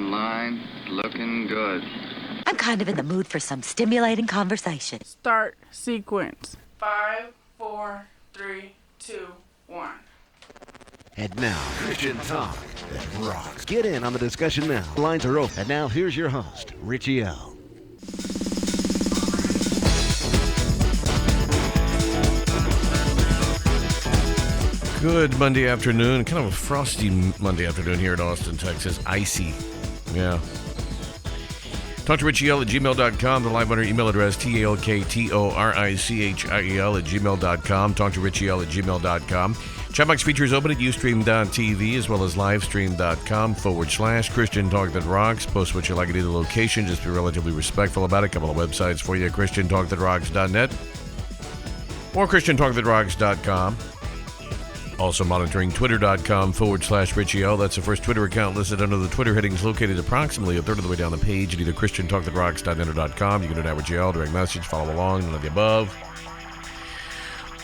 in line, looking good. I'm kind of in the mood for some stimulating conversation. Start sequence. 5, 4, 3, 2, 1. And now, Christian Talk That Rocks. Get in on the discussion now. Lines are open. And now, here's your host, Richie L. Good Monday afternoon. Kind of a frosty Monday afternoon here in Austin, Texas. Icy. Yeah. Talk to RichieL at gmail.com. The live on our email address, talktorichiel at gmail.com. Talk to RichieL at gmail.com. Chat box features open at ustream.tv as well as livestream.com/Christian Talk That Rocks. Post what you like at either location. Just be relatively respectful about it. A couple of websites for you, christiantalkthatrocks.net or christiantalkthatrocks.com. Also monitoring twitter.com/RichieL. That's the first Twitter account listed under the Twitter headings, located approximately a third of the way down the page at either christiantalkthatrocks.net or .com. You can do that with RichieL, direct message, follow along, none of the above.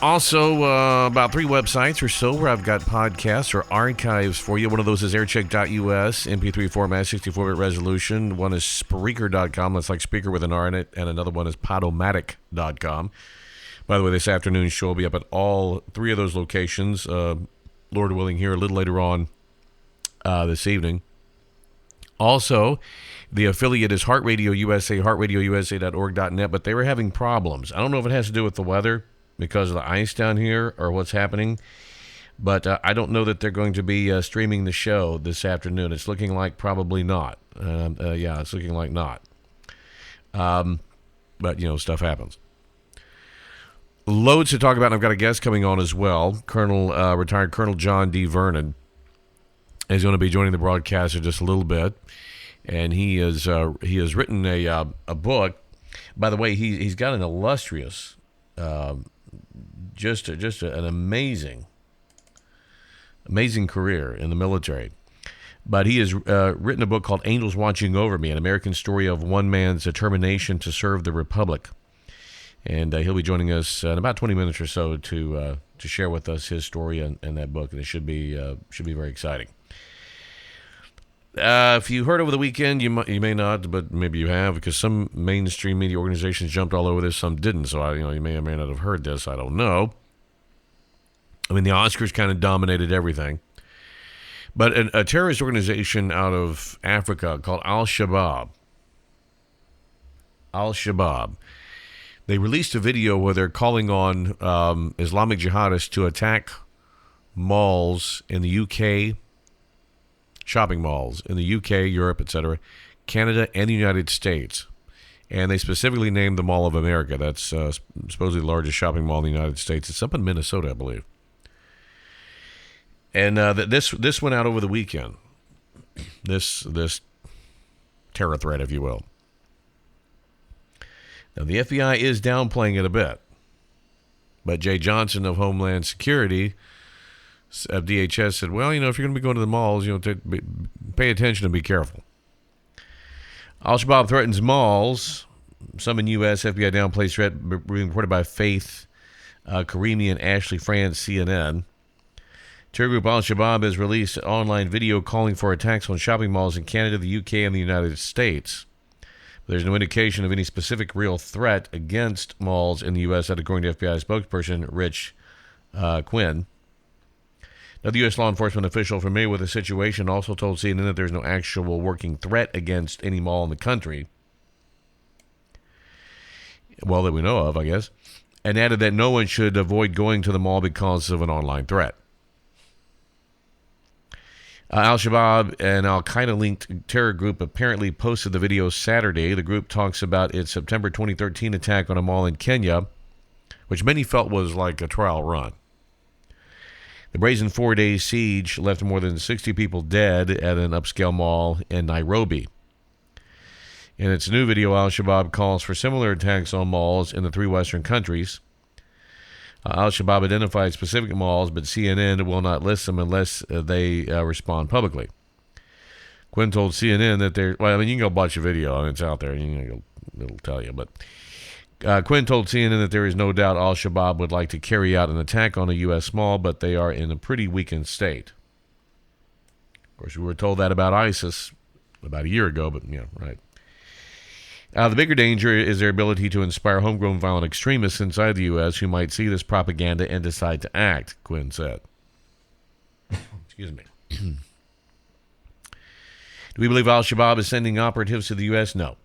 Also, about 3 websites or so where I've got podcasts or archives for you. One of those is aircheck.us, MP3 format, 64-bit resolution. One is Spreaker.com, that's like speaker with an R in it. And another one is Podomatic.com. By the way, this afternoon's show will be up at all 3 of those locations, Lord willing, here a little later on this evening. Also, the affiliate is Heart Radio USA, heartradiousa.org.net, but they were having problems. I don't know if it has to do with the weather because of the ice down here or what's happening, but I don't know that they're going to be streaming the show this afternoon. It's looking like probably not. Yeah, it's looking like not. But, you know, stuff happens. Loads to talk about, and I've got a guest coming on as well. Retired Colonel John D. Vernon is going to be joining the broadcast in just a little bit, and he has written a book. By the way, he's got an illustrious, just an amazing career in the military. But he has written a book called "Angels Watching Over Me: An American Story of One Man's Determination to Serve the Republic." And he'll be joining us in about 20 minutes or so to share with us his story and that book. And it should be very exciting. If you heard over the weekend, you may not, but maybe you have, because some mainstream media organizations jumped all over this, some didn't. So you may or may not have heard this. I don't know. I mean, the Oscars kind of dominated everything. But a terrorist organization out of Africa called Al-Shabaab. They released a video where they're calling on Islamic jihadists to attack malls in the UK, shopping malls in the UK, Europe, etc., Canada, and the United States. And they specifically named the Mall of America. That's supposedly the largest shopping mall in the United States. It's up in Minnesota, I believe. And this went out over the weekend. This terror threat, if you will. Now, the FBI is downplaying it a bit, but Jay Johnson of Homeland Security of DHS said, well, if you're going to be going to the malls, pay attention and be careful. Al-Shabaab threatens malls. Some in U.S. FBI downplays threat being reported by Faith Karimi and Ashley France, CNN. Terror group Al-Shabaab has released an online video calling for attacks on shopping malls in Canada, the UK, and the United States. There's no indication of any specific real threat against malls in the U.S., according to FBI spokesperson Rich Quinn. Now, the U.S. law enforcement official familiar with the situation also told CNN that there's no actual working threat against any mall in the country. Well, that we know of, I guess. And added that no one should avoid going to the mall because of an online threat. Al-Shabaab, an Al-Qaeda-linked terror group, apparently posted the video Saturday. The group talks about its September 2013 attack on a mall in Kenya, which many felt was like a trial run. The brazen 4-day siege left more than 60 people dead at an upscale mall in Nairobi. In its new video, Al-Shabaab calls for similar attacks on malls in the 3 Western countries. Al-Shabaab identified specific malls, but CNN will not list them unless they respond publicly. Quinn told CNN that you can go watch the video. It's out there. It'll tell you. But Quinn told CNN that there is no doubt Al-Shabaab would like to carry out an attack on a U.S. mall, but they are in a pretty weakened state. Of course, we were told that about ISIS about a year ago, but right. The bigger danger is their ability to inspire homegrown violent extremists inside the U.S. who might see this propaganda and decide to act, Quinn said. Excuse me. Do we believe al-Shabaab is sending operatives to the U.S.? No.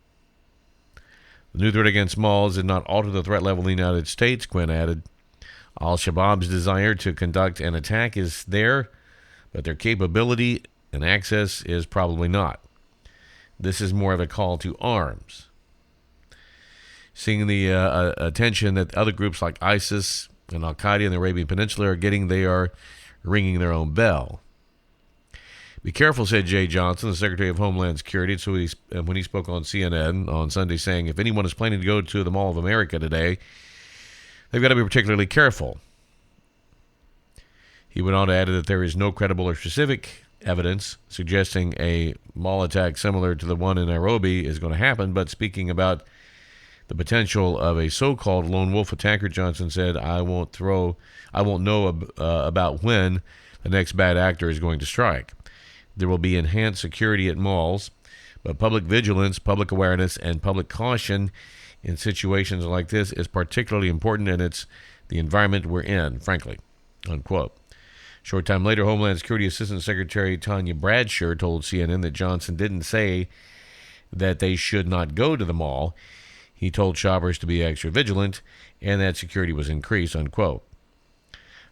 The new threat against malls did not alter the threat level in the United States, Quinn added. Al-Shabaab's desire to conduct an attack is there, but their capability and access is probably not. This is more of a call to arms. Seeing the attention that other groups like ISIS and Al-Qaeda in the Arabian Peninsula are getting, they are ringing their own bell. Be careful, said Jay Johnson, the Secretary of Homeland Security, when he spoke on CNN on Sunday, saying if anyone is planning to go to the Mall of America today, they've got to be particularly careful. He went on to add that there is no credible or specific evidence suggesting a mall attack similar to the one in Nairobi is going to happen, but speaking about the potential of a so-called lone wolf attacker, Johnson said, I won't know about when the next bad actor is going to strike. There will be enhanced security at malls, but public vigilance, public awareness, and public caution in situations like this is particularly important, and it's the environment we're in, frankly, unquote. Short time later, Homeland Security Assistant Secretary Tanya Bradshaw told CNN that Johnson didn't say that they should not go to the mall. He told shoppers to be extra vigilant and that security was increased, unquote.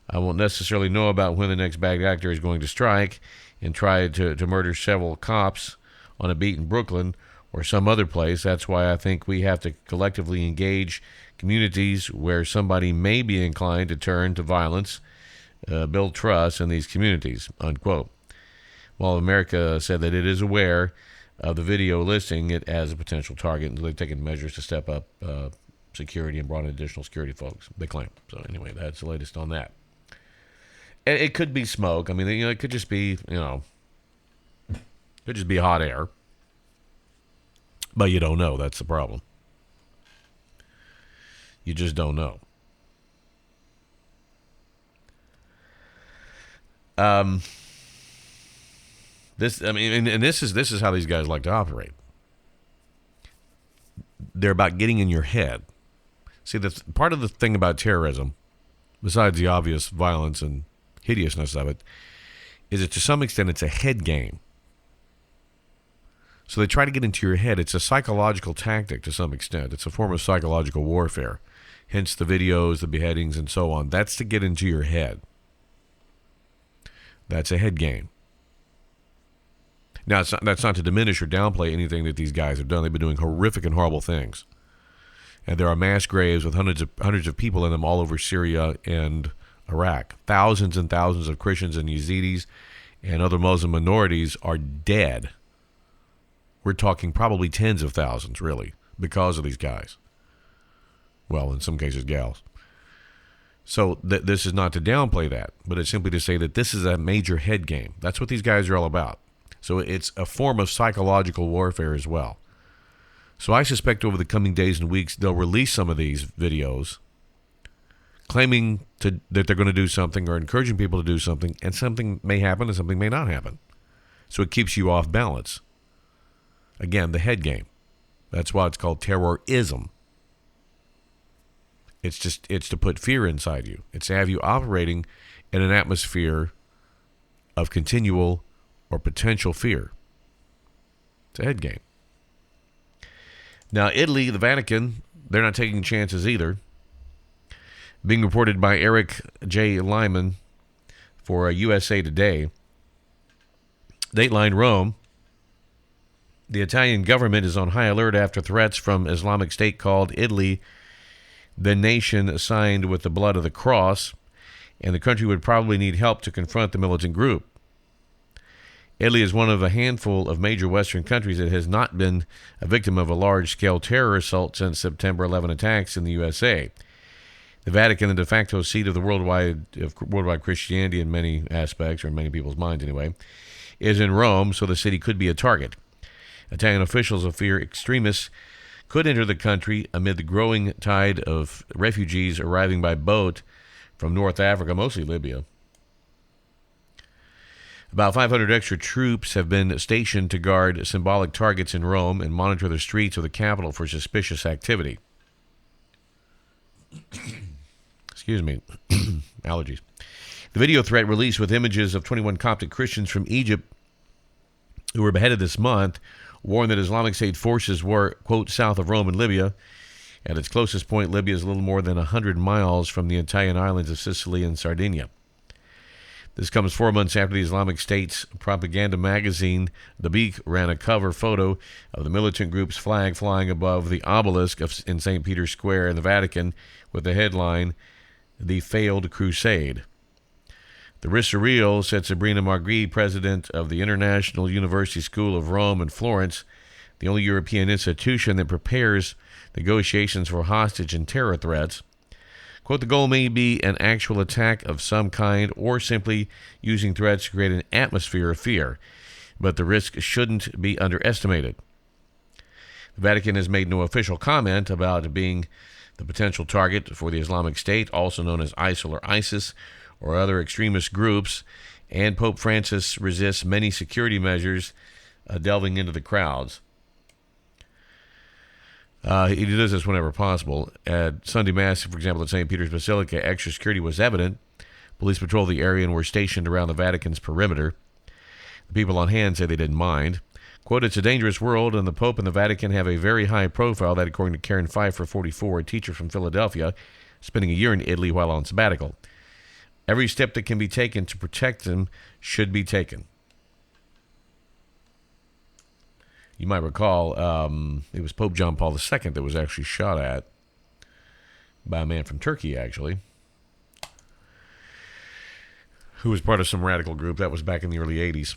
I won't necessarily know about when the next bad actor is going to strike and try to murder several cops on a beat in Brooklyn or some other place. That's why I think we have to collectively engage communities where somebody may be inclined to turn to violence, build trust in these communities, unquote. While America said that it is aware of the video listing it as a potential target, and they've taken measures to step up security and brought in additional security folks, they claim. So anyway, that's the latest on that. And it could be smoke. I mean, it could just be, could just be hot air. But you don't know. That's the problem. You just don't know. This is how these guys like to operate. They're about getting in your head. See, part of the thing about terrorism, besides the obvious violence and hideousness of it, is that to some extent it's a head game. So they try to get into your head. It's a psychological tactic to some extent. It's a form of psychological warfare. Hence the videos, the beheadings, and so on. That's to get into your head. That's a head game. Now, that's not to diminish or downplay anything that these guys have done. They've been doing horrific and horrible things. And there are mass graves with hundreds of people in them all over Syria and Iraq. Thousands and thousands of Christians and Yazidis and other Muslim minorities are dead. We're talking probably tens of thousands, really, because of these guys. Well, in some cases, gals. So this is not to downplay that, but it's simply to say that this is a major head game. That's what these guys are all about. So it's a form of psychological warfare as well. So I suspect over the coming days and weeks, they'll release some of these videos claiming that they're going to do something or encouraging people to do something, and something may happen and something may not happen. So it keeps you off balance. Again, the head game. That's why it's called terrorism. It's to put fear inside you. It's to have you operating in an atmosphere of continual or potential fear. It's a head game. Now, Italy, the Vatican, they're not taking chances either. Being reported by Eric J. Lyman for USA Today. Dateline Rome. The Italian government is on high alert after threats from Islamic State called Italy the nation assigned with the blood of the cross, and the country would probably need help to confront the militant group. Italy is one of a handful of major Western countries that has not been a victim of a large-scale terror assault since September 11 attacks in the USA. The Vatican, the de facto seat of the worldwide Christianity in many aspects, or in many people's minds anyway, is in Rome, so the city could be a target. Italian officials fear extremists could enter the country amid the growing tide of refugees arriving by boat from North Africa, mostly Libya. About 500 extra troops have been stationed to guard symbolic targets in Rome and monitor the streets of the capital for suspicious activity. Excuse me. Allergies. The video threat released with images of 21 Coptic Christians from Egypt who were beheaded this month warned that Islamic State forces were, quote, south of Rome in Libya. At its closest point, Libya is a little more than 100 miles from the Italian islands of Sicily and Sardinia. This comes 4 months after the Islamic State's propaganda magazine, The Beak, ran a cover photo of the militant group's flag flying above the obelisk in St. Peter's Square in the Vatican with the headline, "The Failed Crusade." The risks are real, said Sabrina Margri, president of the International University School of Rome in Florence, the only European institution that prepares negotiations for hostage and terror threats. Quote, the goal may be an actual attack of some kind or simply using threats to create an atmosphere of fear, but the risk shouldn't be underestimated. The Vatican has made no official comment about being the potential target for the Islamic State, also known as ISIL or ISIS, or other extremist groups, and Pope Francis resists many security measures delving into the crowds. He does this whenever possible. At Sunday Mass, for example, at St. Peter's Basilica, extra security was evident. Police patrolled the area and were stationed around the Vatican's perimeter. The people on hand say they didn't mind. Quote, it's a dangerous world, and the Pope and the Vatican have a very high profile, that according to Karen Pfeiffer, 44, a teacher from Philadelphia, spending a year in Italy while on sabbatical. Every step that can be taken to protect them should be taken. You might recall it was Pope John Paul II that was actually shot at by a man from Turkey, actually, who was part of some radical group. That was back in the early 80s.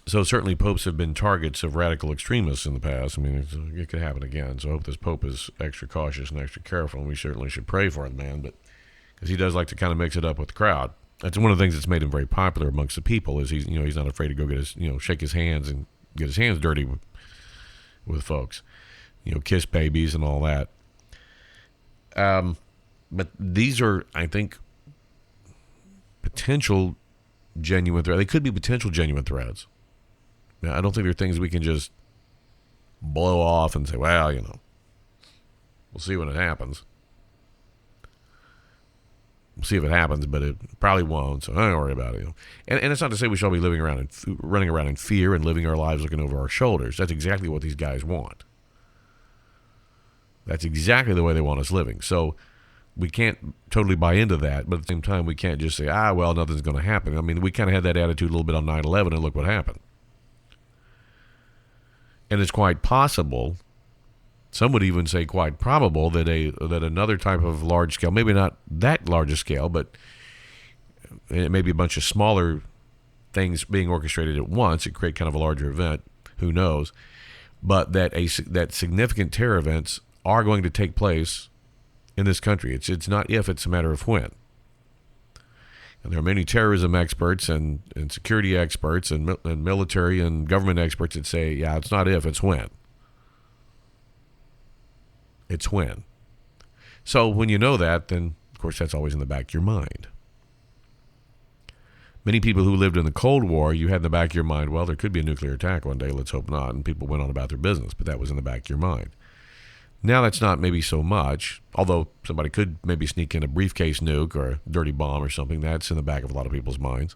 So certainly popes have been targets of radical extremists in the past. I mean, it could happen again. So I hope this pope is extra cautious and extra careful, and we certainly should pray for the man, but because he does like to kind of mix it up with the crowd. That's one of the things that's made him very popular amongst the people, is he's not afraid to go get his, shake his hands and get his hands dirty with folks, kiss babies and all that. But these are, I think, potential genuine threats. They could be potential genuine threats. Now, I don't think they're things we can just blow off and say, well, we'll see when it happens. We'll see if it happens, but it probably won't, so don't worry about it. And it's not to say we shall be running around in fear and living our lives looking over our shoulders. That's exactly what these guys want. That's exactly the way they want us living. So we can't totally buy into that, but at the same time, we can't just say, well, nothing's going to happen. I mean, we kind of had that attitude a little bit on 9/11, and look what happened. And it's quite possible, some would even say quite probable, that another type of large scale, maybe not that large a scale, but it may be a bunch of smaller things being orchestrated at once to create kind of a larger event. Who knows? But that significant terror events are going to take place in this country. It's not if, it's a matter of when. And there are many terrorism experts and security experts and military and government experts that say, yeah, it's not if, it's when. It's when. So when you know that, then, of course, that's always in the back of your mind. Many people who lived in the Cold War, you had in the back of your mind, well, there could be a nuclear attack one day, let's hope not, and people went on about their business, but that was in the back of your mind. Now that's not maybe so much, although somebody could maybe sneak in a briefcase nuke or a dirty bomb or something. That's in the back of a lot of people's minds.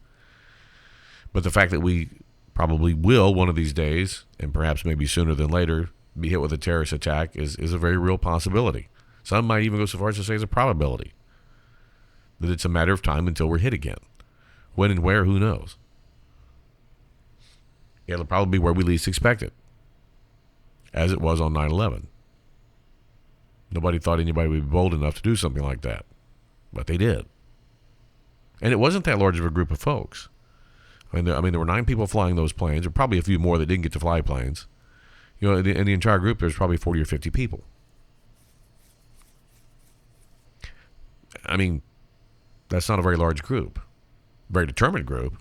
But the fact that we probably will one of these days, and perhaps maybe sooner than later, be hit with a terrorist attack is a very real possibility. Some might even go so far as to say it's a probability. That it's a matter of time until we're hit again. When and where, who knows? It'll probably be where we least expect it, as it was on 9/11. Nobody thought anybody would be bold enough to do something like that. But they did. And it wasn't that large of a group of folks. I mean, there were 9 people flying those planes. There were probably a few more that didn't get to fly planes. In the entire group, there's probably 40 or 50 people. I mean, that's not a very large group. Very determined group.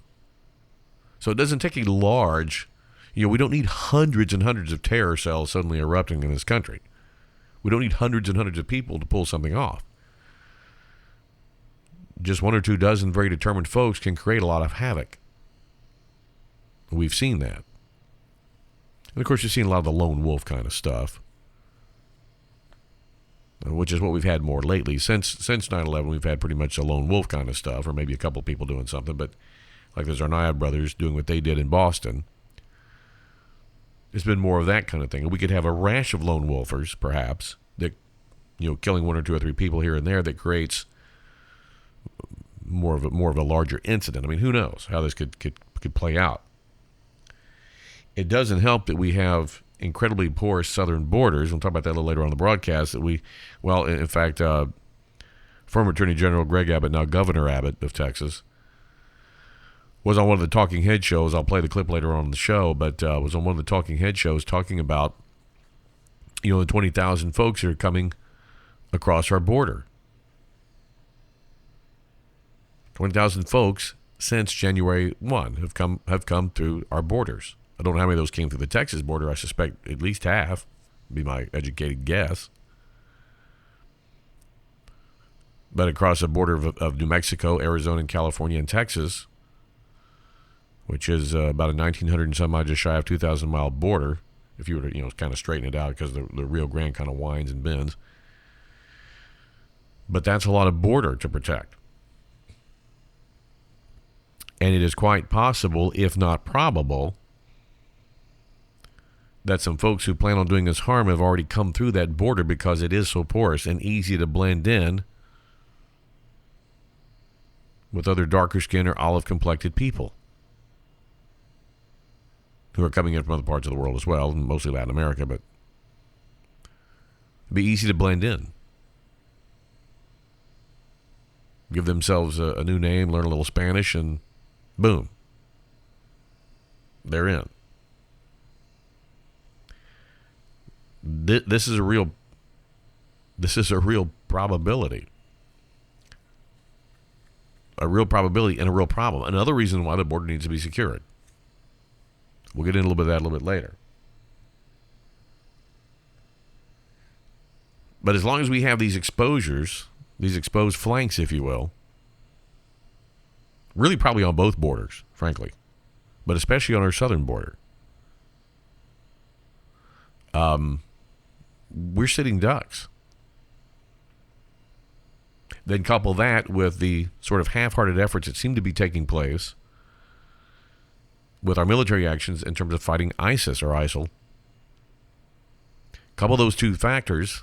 So it doesn't take a large, we don't need hundreds and hundreds of terror cells suddenly erupting in this country. We don't need hundreds and hundreds of people to pull something off. just one or two dozen very determined folks can create a lot of havoc. We've seen that. And of course, you've seen a lot of the lone wolf kind of stuff, which is what we've had more lately. Since 9/11, we've had pretty much a lone wolf kind of stuff, or maybe a couple people doing something, but like there's our Nayab brothers doing what they did in Boston. It's been more of that kind of thing. And we could have a rash of lone wolfers, perhaps, that, killing one or two or three people here and there, that creates more of a larger incident. I mean, who knows how this could play out. It doesn't help that we have incredibly poor southern borders. We'll talk about that a little later on in the broadcast. In fact, former Attorney General Greg Abbott, now Governor Abbott of Texas, was on one of the Talking Head shows. I'll play the clip later on in the show, but was on one of the Talking Head shows talking about, the 20,000 folks that are coming across our border. 20,000 folks since January 1 have come through our borders. I don't know how many of those came through the Texas border. I suspect at least half, would be my educated guess. But across the border of New Mexico, Arizona, and California, and Texas, which is about a 1,900 and some odd, just shy of 2,000 mile border, if you were to kind of straighten it out, because the Rio Grande kind of winds and bends. But that's a lot of border to protect. And it is quite possible, if not probable, that some folks who plan on doing us harm have already come through that border because it is so porous and easy to blend in with other darker skinned or olive complected people who are coming in from other parts of the world as well, mostly Latin America, but it'd be easy to blend in. Give themselves a new name, learn a little Spanish, and boom, they're in. This is a real probability. A real probability and a real problem. Another reason why the border needs to be secured. We'll get into a little bit of that a little bit later. But as long as we have these exposures, these exposed flanks, if you will, really probably on both borders, frankly, but especially on our southern border, we're sitting ducks. Then couple that with the sort of half-hearted efforts that seem to be taking place with our military actions in terms of fighting ISIS or ISIL. Couple those two factors,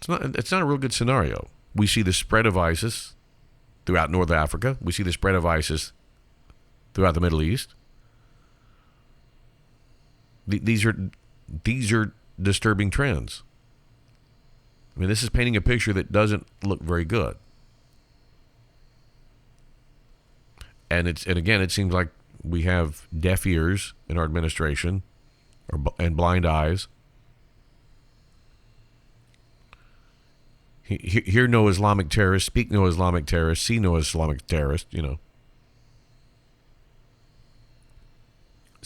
it's not a real good scenario. We see the spread of ISIS throughout North Africa. We see the spread of ISIS throughout the Middle East. These are disturbing trends. I mean, this is painting a picture that doesn't look very good. And again, it seems like we have deaf ears in our administration and blind eyes. Hear no Islamic terrorist, speak no Islamic terrorist, see no Islamic terrorist,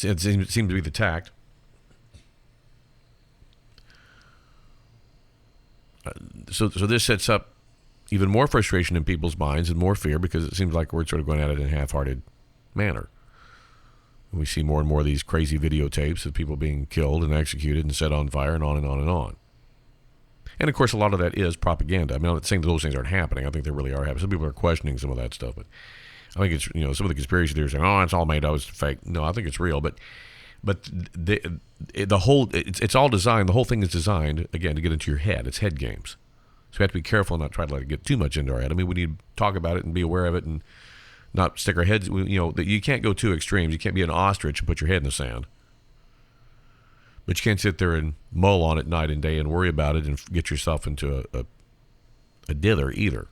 It seems to be the tact. So this sets up even more frustration in people's minds and more fear, because it seems like we're sort of going at it in a half-hearted manner. We see more and more of these crazy videotapes of people being killed and executed and set on fire and on and on and on. And, of course, a lot of that is propaganda. I mean, I'm not saying that those things aren't happening. I think they really are happening. Some people are questioning some of that stuff. But I think it's, some of the conspiracy theories are saying, oh, it's all made up, it's fake. No, I think it's real. But the whole, it's all designed, the whole thing is designed, again, to get into your head. It's head games. So we have to be careful and not try to let it get too much into our head. I mean, we need to talk about it and be aware of it and not stick our heads, you can't go too extremes. You can't be an ostrich and put your head in the sand. But you can't sit there and mull on it night and day and worry about it and get yourself into a dither either.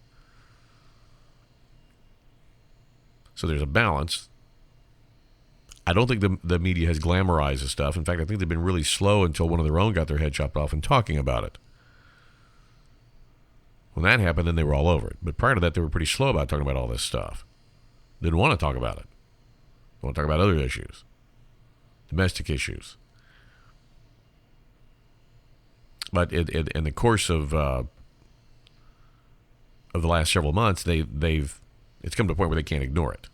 So there's a balance. I don't think the media has glamorized this stuff. In fact, I think they've been really slow until one of their own got their head chopped off and talking about it. When that happened, then they were all over it. But prior to that, they were pretty slow about talking about all this stuff. Didn't want to talk about it. They want to talk about other issues. Domestic issues. But in the course of of the last several months, it's come to a point where they can't ignore it.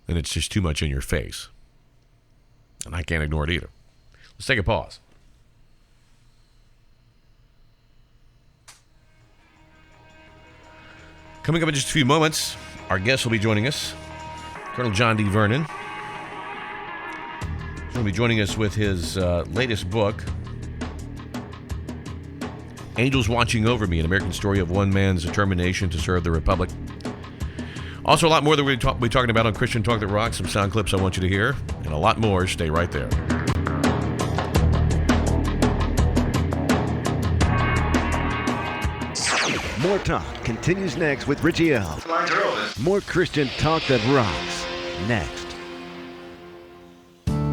And it's just too much in your face. And I can't ignore it either. Let's take a pause. Coming up in just a few moments, our guest will be joining us, Colonel John D. Vernon. He'll be joining us with his latest book, Angels Watching Over Me, an American story of one man's determination to serve the Republic. Also, a lot more that we'll be talking about on Christian Talk That Rocks, some sound clips I want you to hear, and a lot more. Stay right there. More talk continues next with Richie L. More Christian Talk That Rocks next.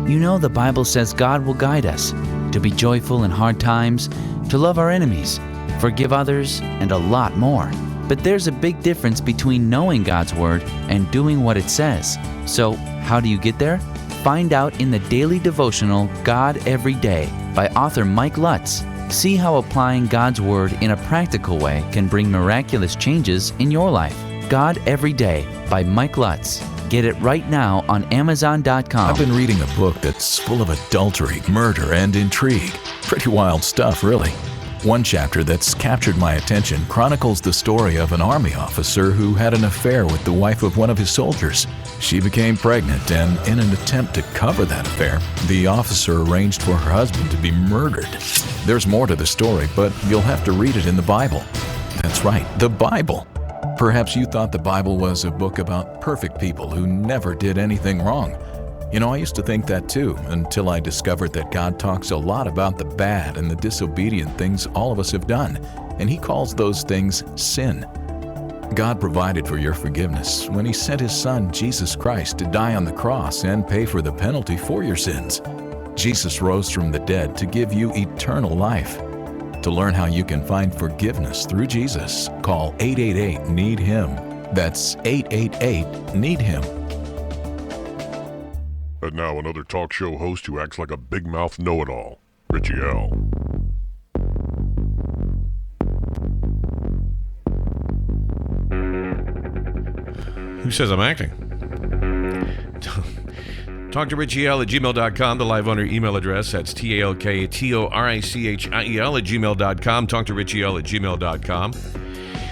You know the Bible says God will guide us to be joyful in hard times, to love our enemies, forgive others, and a lot more. But there's a big difference between knowing God's Word and doing what it says. So, how do you get there? Find out in the daily devotional God Every Day by author Mike Lutz. See how applying God's Word in a practical way can bring miraculous changes in your life. God Every Day by Mike Lutz. Get it right now on Amazon.com. I've been reading a book that's full of adultery, murder, and intrigue. Pretty wild stuff, really. One chapter that's captured my attention chronicles the story of an army officer who had an affair with the wife of one of his soldiers. She became pregnant, and in an attempt to cover that affair, the officer arranged for her husband to be murdered. There's more to the story, but you'll have to read it in the Bible. That's right, the Bible. Perhaps you thought the Bible was a book about perfect people who never did anything wrong. You know, I used to think that too, until I discovered that God talks a lot about the bad and the disobedient things all of us have done, and He calls those things sin. God provided for your forgiveness when He sent His Son, Jesus Christ, to die on the cross and pay for the penalty for your sins. Jesus rose from the dead to give you eternal life. To learn how you can find forgiveness through Jesus, call 888-NEED-HIM. That's 888-NEED-HIM. And now another talk show host who acts like a big mouth know-it-all, Richie L. Who says I'm acting? Talk to Richie L at gmail.com, the live owner email address. That's TALKTORICHIEL at gmail.com. Talk to Richie L at gmail.com.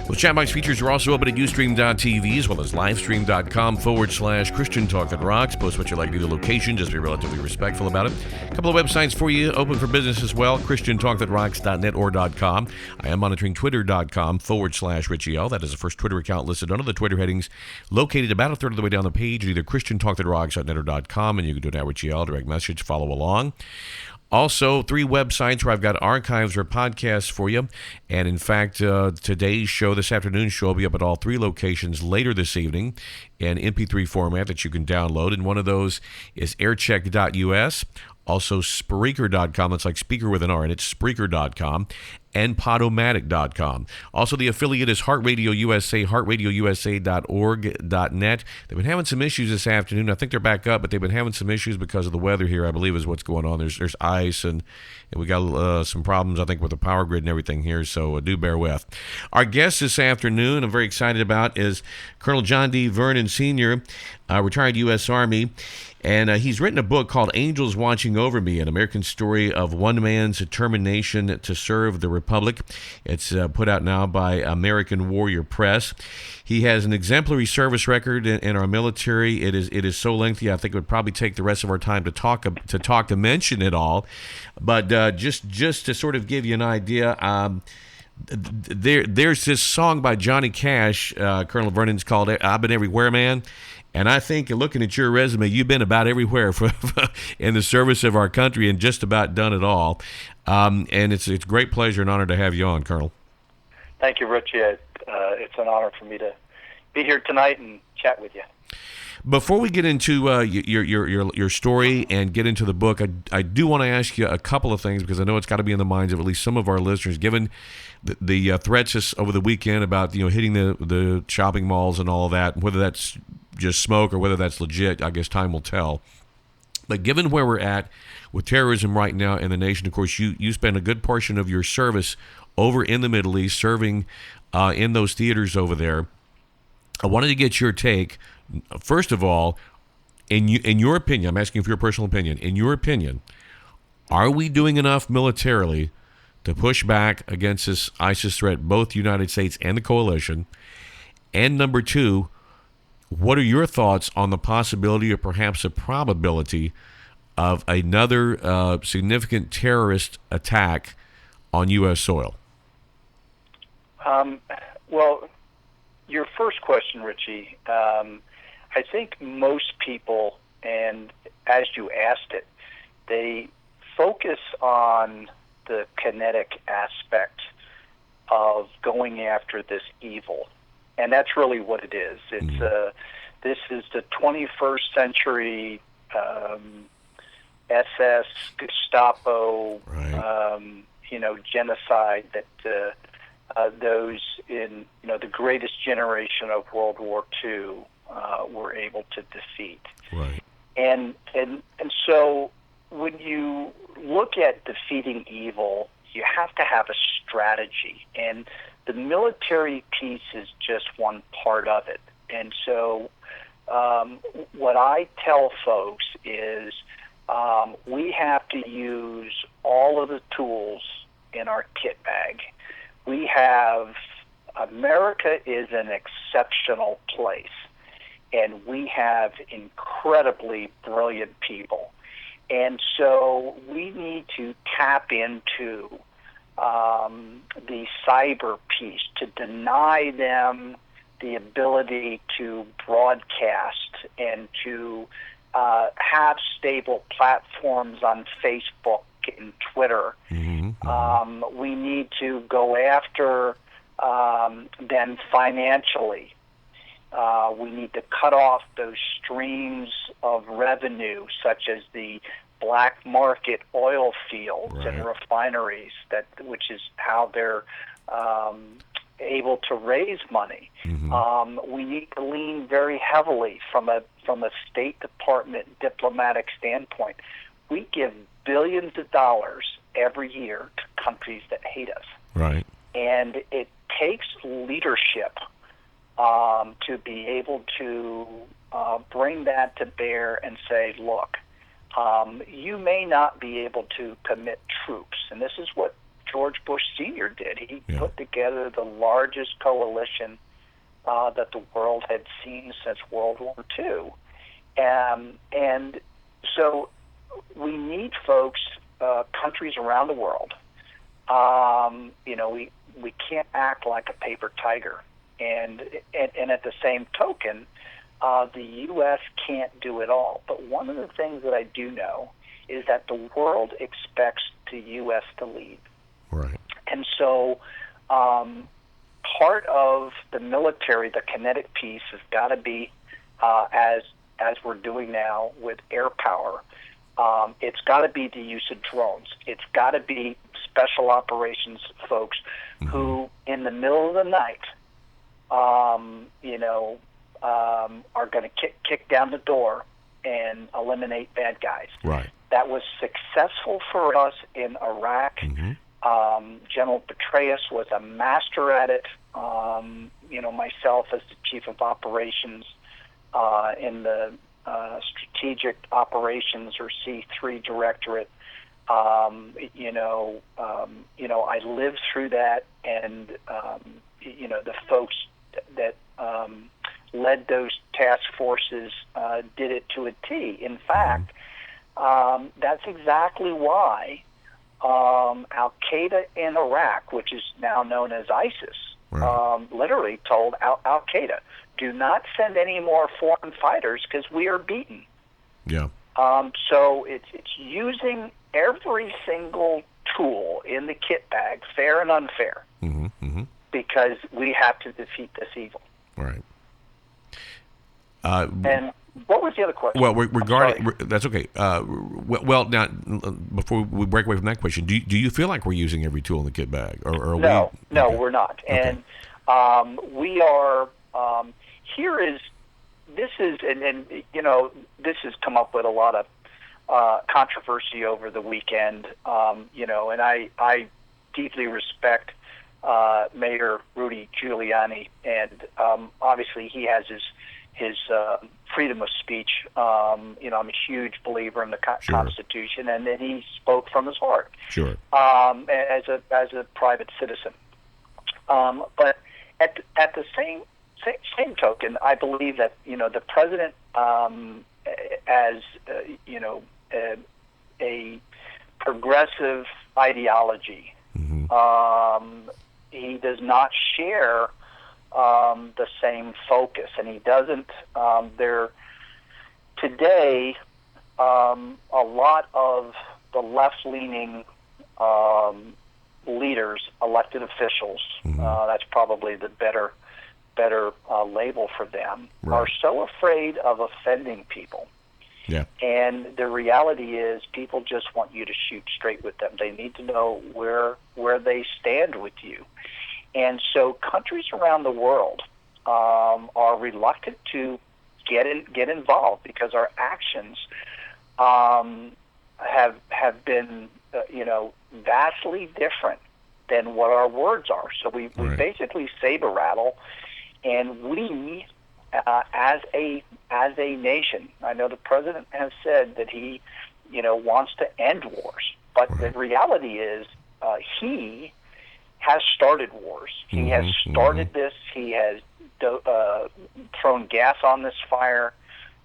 Those chat box features are also open at Ustream.tv as well as livestream.com/Christian Talk That Rocks. Post what you like to the location. Just be relatively respectful about it. A couple of websites for you open for business as well. ChristianTalkThatRocks.net or .com. I am monitoring Twitter.com/Richie L. That is the first Twitter account listed under the Twitter headings, located about a third of the way down the page at either ChristianTalkThatRocks.net or .com. And you can do it now, Richie L. Direct message, follow along. Also, 3 websites where I've got archives or podcasts for you. And in fact, today's show, this afternoon's show, will be up at all 3 locations later this evening in MP3 format that you can download. And one of those is aircheck.us. Also, Spreaker.com. It's like speaker with an R, and it's Spreaker.com. And Podomatic.com. Also, the affiliate is Heart Radio USA, heartradiousa.org.net. They've been having some issues this afternoon. I think they're back up, but they've been having some issues because of the weather here, I believe, is what's going on. There's ice, and we got some problems, I think, with the power grid and everything here, so do bear with. Our guest this afternoon, I'm very excited about, is Colonel John D. Vernon, Sr., retired U.S. Army. And he's written a book called Angels Watching Over Me, an American story of one man's determination to serve the Republic. It's put out now by American Warrior Press. He has an exemplary service record in our military. It is so lengthy, I think it would probably take the rest of our time to mention it all. But just to sort of give you an idea, there's this song by Johnny Cash, Colonel Vernon's called "I've Been Everywhere, Man." And I think, looking at your resume, you've been about everywhere in the service of our country and just about done it all. And it's a great pleasure and honor to have you on, Colonel. Thank you, Richie. It's an honor for me to be here tonight and chat with you. Before we get into your story and get into the book, I do want to ask you a couple of things, because I know it's got to be in the minds of at least some of our listeners, given the threats over the weekend about hitting the shopping malls and all of that, whether that's just smoke or whether that's legit. I guess time will tell. But given where we're at with terrorism right now in the nation, of course, you spend a good portion of your service over in the Middle East, serving in those theaters over there. I wanted to get your take. First of all, in your opinion, I'm asking for your personal opinion. In your opinion, are we doing enough militarily to push back against this ISIS threat, both the United States and the coalition? And number two, what are your thoughts on the possibility or perhaps a probability of another significant terrorist attack on U.S. soil? Well, your first question, Richie, I think most people, and as you asked it, they focus on the kinetic aspect of going after this evil. And that's really what it is. It's this is the 21st century SS, Gestapo, genocide that those in the greatest generation of World War II were able to defeat. Right. And so when you look at defeating evil, you have to have a strategy, and the military piece is just one part of it. And so what I tell folks is we have to use all of the tools in our kit bag. America is an exceptional place, and we have incredibly brilliant people. And so we need to tap into the cyber piece to deny them the ability to broadcast and to have stable platforms on Facebook and Twitter. We need to go after them financially. We need to cut off those streams of revenue, such as the black market oil fields and refineries, which is how they're able to raise money. We need to lean very heavily from a State Department diplomatic standpoint. We give billions of dollars every year to countries that hate us. Right. And it takes leadership to be able to bring that to bear and say, look, you may not be able to commit troops. And this is what George Bush Sr. did. He put together the largest coalition that the world had seen since World War II. And so we need folks, countries around the world. We can't act like a paper tiger. And at the same token, the U.S. can't do it all. But one of the things that I do know is that the world expects the U.S. to lead. Right. And so part of the military, the kinetic piece, has got to be, as we're doing now with air power, it's got to be the use of drones. It's got to be special operations folks who, in the middle of the night, are going to kick down the door and eliminate bad guys. Right. That was successful for us in Iraq. General Petraeus was a master at it. Myself as the chief of operations in the Strategic Operations or C3 Directorate, I lived through that, and the folks that led those task forces did it to a T. In fact, that's exactly why Al-Qaeda in Iraq, which is now known as ISIS, literally told Al-Qaeda, do not send any more foreign fighters because we are beaten. Yeah. So it's using every single tool in the kit bag, fair and unfair, because we have to defeat this evil. Right. And what was the other question? Well, regarding that's okay. Well, now before we break away from that question, do you feel like we're using every tool in the kit bag, or are no, we? No, okay. We're not. Okay. And we are. This has come up with a lot of controversy over the weekend. And I deeply respect Mayor Rudy Giuliani, and obviously he has his freedom of speech. I'm a huge believer in the Constitution, and that he spoke from his heart. Sure. As a private citizen. But at the same token, I believe that the president, as a progressive ideology, he does not share the same focus, and he doesn't. Today, a lot of the left-leaning leaders, elected officials, that's probably the better label for them, are so afraid of offending people. Yeah. And the reality is people just want you to shoot straight with them. They need to know where they stand with you. And so countries around the world are reluctant to get involved because our actions have been vastly different than what our words are. So we basically saber rattle, and we as a nation. I know the president has said that he wants to end wars, but the reality is he has started wars. He has started this. He has thrown gas on this fire.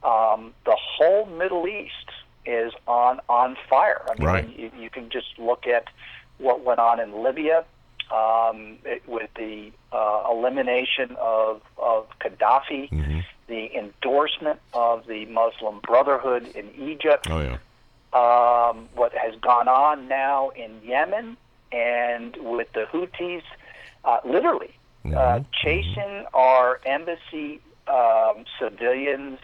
The whole Middle East is on fire. I mean, you can just look at what went on in Libya with the elimination of Gaddafi, the endorsement of the Muslim Brotherhood in Egypt, what has gone on now in Yemen, and with the Houthis, literally chasing our embassy civilians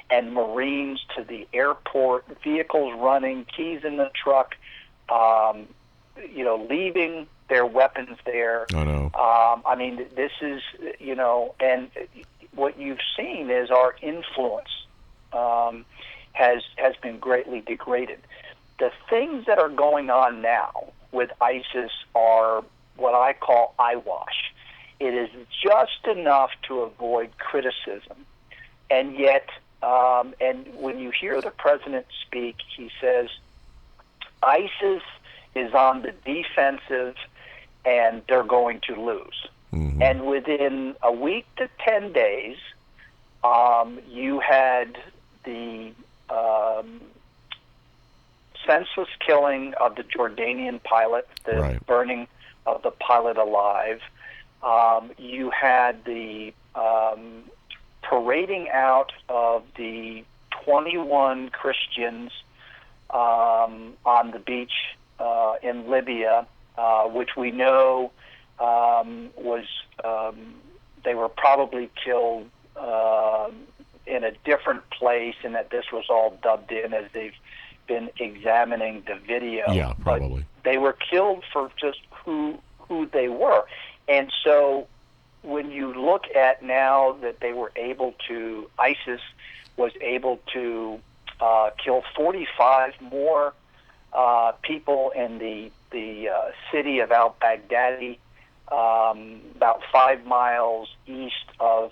and Marines to the airport, vehicles running, keys in the truck, leaving their weapons there. I know. I mean, this is, and what you've seen is our influence has been greatly degraded. The things that are going on now with ISIS are what I call eyewash. It is just enough to avoid criticism, and yet, and when you hear the president speak, he says ISIS is on the defensive and they're going to lose. And within a week to 10 days, you had the senseless killing of the Jordanian pilot, the burning of the pilot alive. You had the parading out of the 21 Christians on the beach in Libya, which we know was they were probably killed in a different place, and that this was all dubbed in as they've been examining the video. Yeah, probably. But they were killed for just who they were. And so when you look at now that they were able to, ISIS was able to kill 45 more people in the city of al-Baghdadi, about 5 miles east of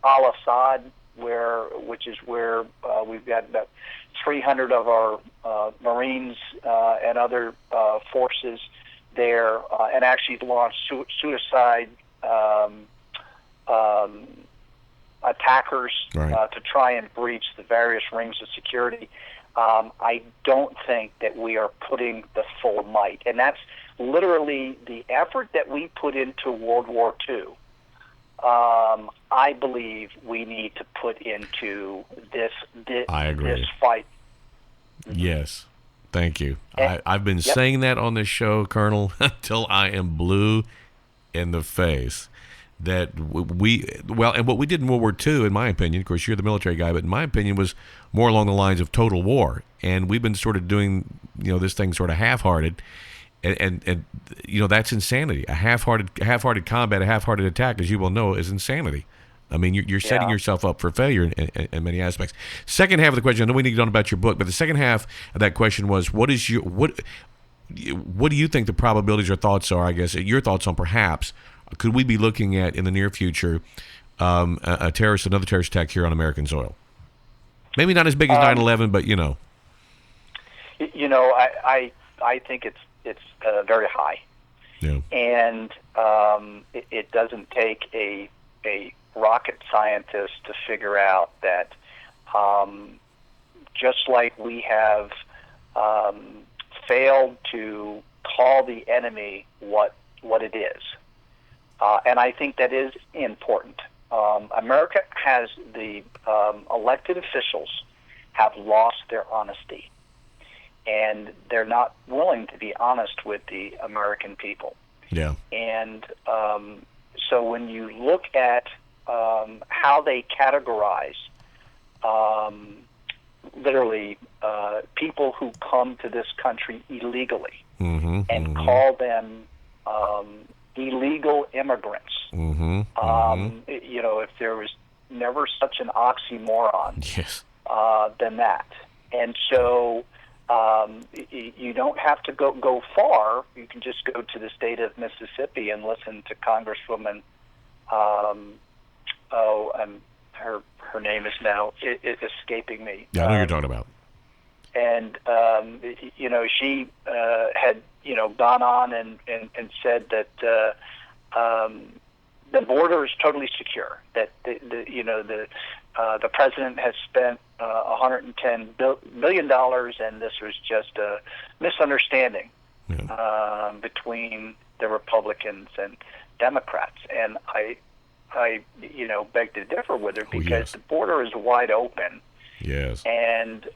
al-Assad, which is where we've got about 300 of our Marines and other forces there, and actually launched suicide attackers to try and breach the various rings of security. I don't think that we are putting the full might, and that's literally the effort that we put into World War II. I believe we need to put into this fight. Yes. Thank you. I've been saying that on this show, Colonel, until I am blue in the face. That and what we did in World War II, in my opinion, of course, you're the military guy, but in my opinion, was more along the lines of total war. And we've been sort of doing, this thing sort of half-hearted. And that's insanity. A half-hearted combat, a half-hearted attack, as you will know, is insanity. I mean, you're setting yourself up for failure in many aspects. Second half of the question, I know we need to know about your book, but the second half of that question was, what do you think the probabilities or thoughts are? I guess your thoughts on perhaps could we be looking at in the near future another terrorist attack here on American soil? Maybe not as big as 9/11, but I think it's very high. Yeah. And it doesn't take a rocket scientist to figure out that just like we have failed to call the enemy what it is, and I think that is important. America has the elected officials have lost their honesty, and they're not willing to be honest with the American people. Yeah. And so when you look at how they categorize literally people who come to this country illegally and call them illegal immigrants, if there was never such an oxymoron Yes. than that. And so you don't have to go far. You can just go to the state of Mississippi and listen to Congresswoman, her name is now escaping me. Yeah, I know who you're talking about. And she had gone on and said that the border is totally secure. That the president has spent $110 billion, and this was just a misunderstanding between the Republicans and Democrats. And I beg to differ with her because the border is wide open. Yes. And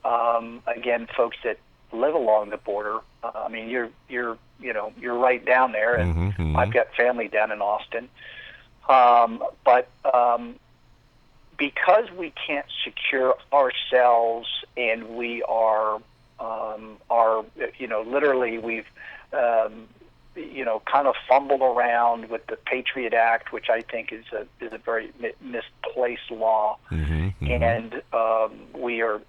again, folks that live along the border, I mean, you're right down there, and I've got family down in Austin. But because we can't secure ourselves, and we are literally we've kind of fumbled around with the Patriot Act, which I think is a very misplaced law, and we are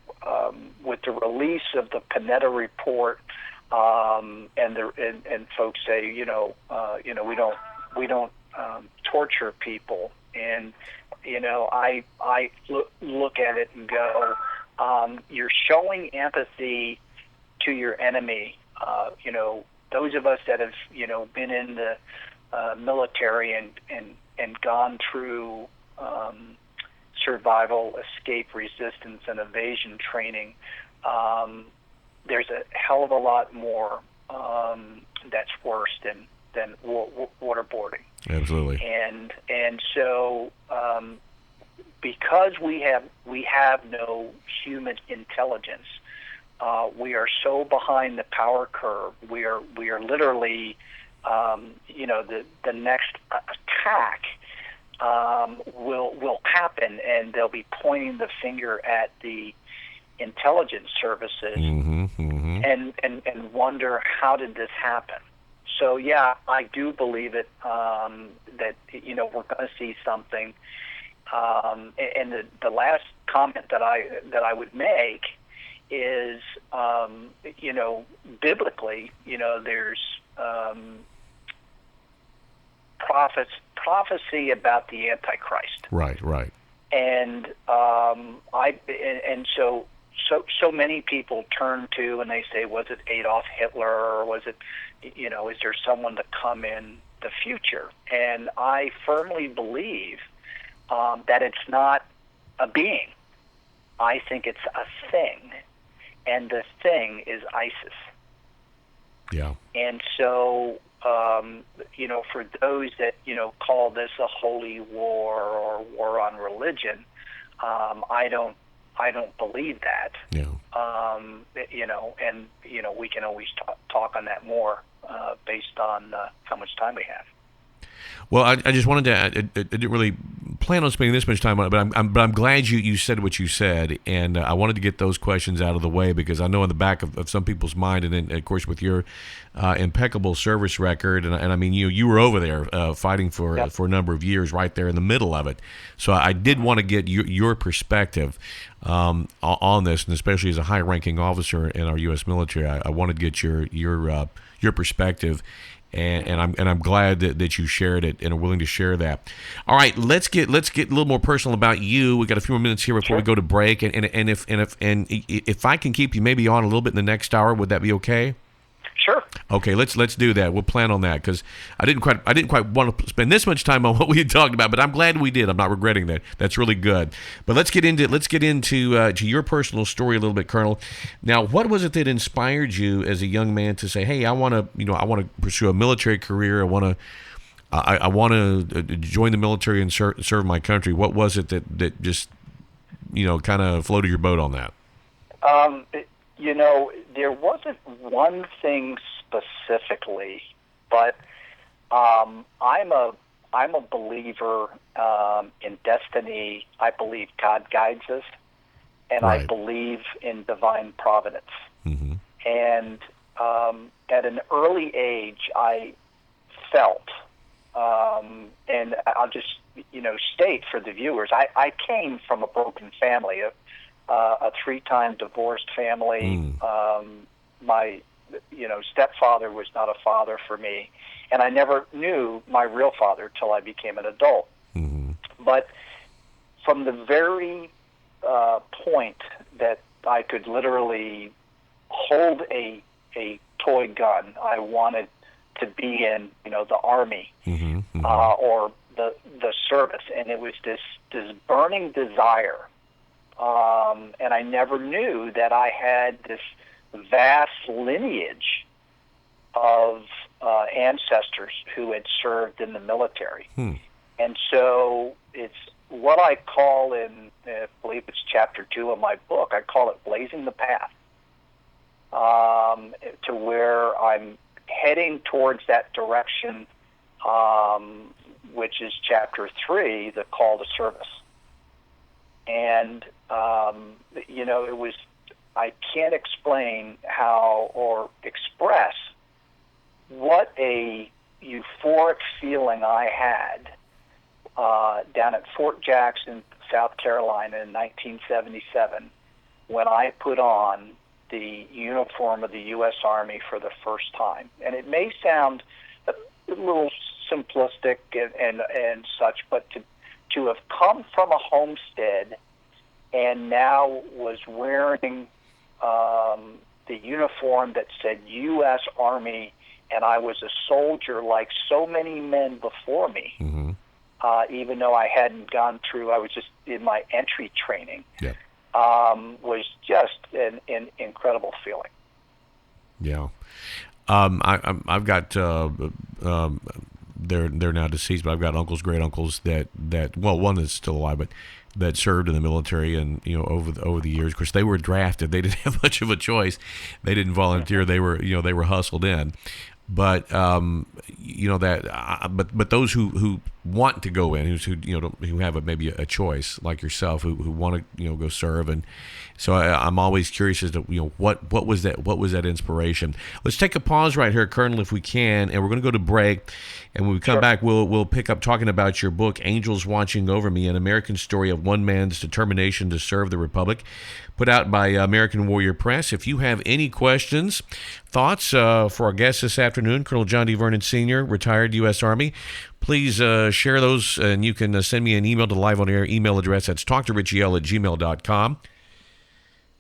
with the release of the Panetta report, and folks say we don't torture people, and I look at it and go, you're showing empathy to your enemy. Those of us that have been in the military and gone through survival, escape, resistance, and evasion training, there's a hell of a lot more that's worse than waterboarding. Absolutely. And so because we have no human intelligence, we are so behind the power curve. We are literally, the next attack will happen, and they'll be pointing the finger at the intelligence services and wonder, how did this happen? So yeah, I do believe it, that we're going to see something. And the last comment that I would make is, biblically, there's prophecy about the Antichrist. Right. And so many people turn to, and they say, was it Adolf Hitler, or was it, is there someone to come in the future? And I firmly believe that it's not a being. I think it's a thing, and the thing is ISIS. Yeah. And so, for those that call this a holy war or war on religion, I don't believe that. Yeah. We can always talk on that more based on how much time we have. Well, I just wanted to. It didn't really plan on spending this much time on it, but I'm glad you said what you said, and I wanted to get those questions out of the way because I know in the back of some people's mind, and then of course with your impeccable service record, and I mean you were over there fighting for a number of years, right there in the middle of it. So I did want to get your perspective on this, and especially as a high-ranking officer in our U.S. military, I wanted to get your perspective. And I'm glad that you shared it and are willing to share that. All right, let's get a little more personal about you. We got a few more minutes here before we go to break, and if I can keep you maybe on a little bit in the next hour, would that be okay? Sure. Okay, let's do that. We'll plan on that because I didn't quite want to spend this much time on what we had talked about, but I'm glad we did. I'm not regretting that. That's really good. But let's get into to your personal story a little bit, Colonel. Now, what was it that inspired you as a young man to say, "Hey, I want to pursue a military career. I want to join the military and serve my country"? What was it that just kind of floated your boat on that? There wasn't one thing specifically, but I'm a believer in destiny. I believe God guides us, and right. I believe in divine providence. Mm-hmm. And at an early age, I felt, and I'll just state for the viewers, I came from a broken family. A 3-time divorced family. My stepfather was not a father for me, and I never knew my real father till I became an adult. Mm-hmm. But from the very point that I could literally hold a toy gun, I wanted to be in the Army, mm-hmm. Mm-hmm. Or the service, and it was this burning desire. And I never knew that I had this vast lineage of ancestors who had served in the military. And so it's what I call I believe it's chapter 2 of my book, I call it Blazing the Path, to where I'm heading towards that direction, which is chapter 3, the call to service. And, it was, I can't explain how or express what a euphoric feeling I had down at Fort Jackson, South Carolina in 1977 when I put on the uniform of the U.S. Army for the first time. And it may sound a little simplistic and such, but to have come from a homestead and now was wearing the uniform that said U.S. Army, and I was a soldier like so many men before me, mm-hmm. Even though I hadn't gone through, I was just in my entry training, was just an incredible feeling. Yeah. I've got, they're now deceased, but I've got uncles, great uncles that one is still alive, but that served in the military, and over the years. Of course, they were drafted. They didn't have much of a choice. They didn't volunteer. They were hustled in. But but those who want to go in, who have maybe a choice like yourself, who want to go serve, and so I'm always curious as to what was that inspiration. Let's take a pause right here, Colonel, if we can, and we're going to go to break. And when we come back, we'll pick up talking about your book, Angels Watching Over Me, an American story of one man's determination to serve the Republic, put out by American Warrior Press. If you have any questions, thoughts for our guest this afternoon, Colonel John D. Vernon Sr., retired U.S. Army, please share those, and you can send me an email to live on air email address. That's talktorichiel@gmail.com.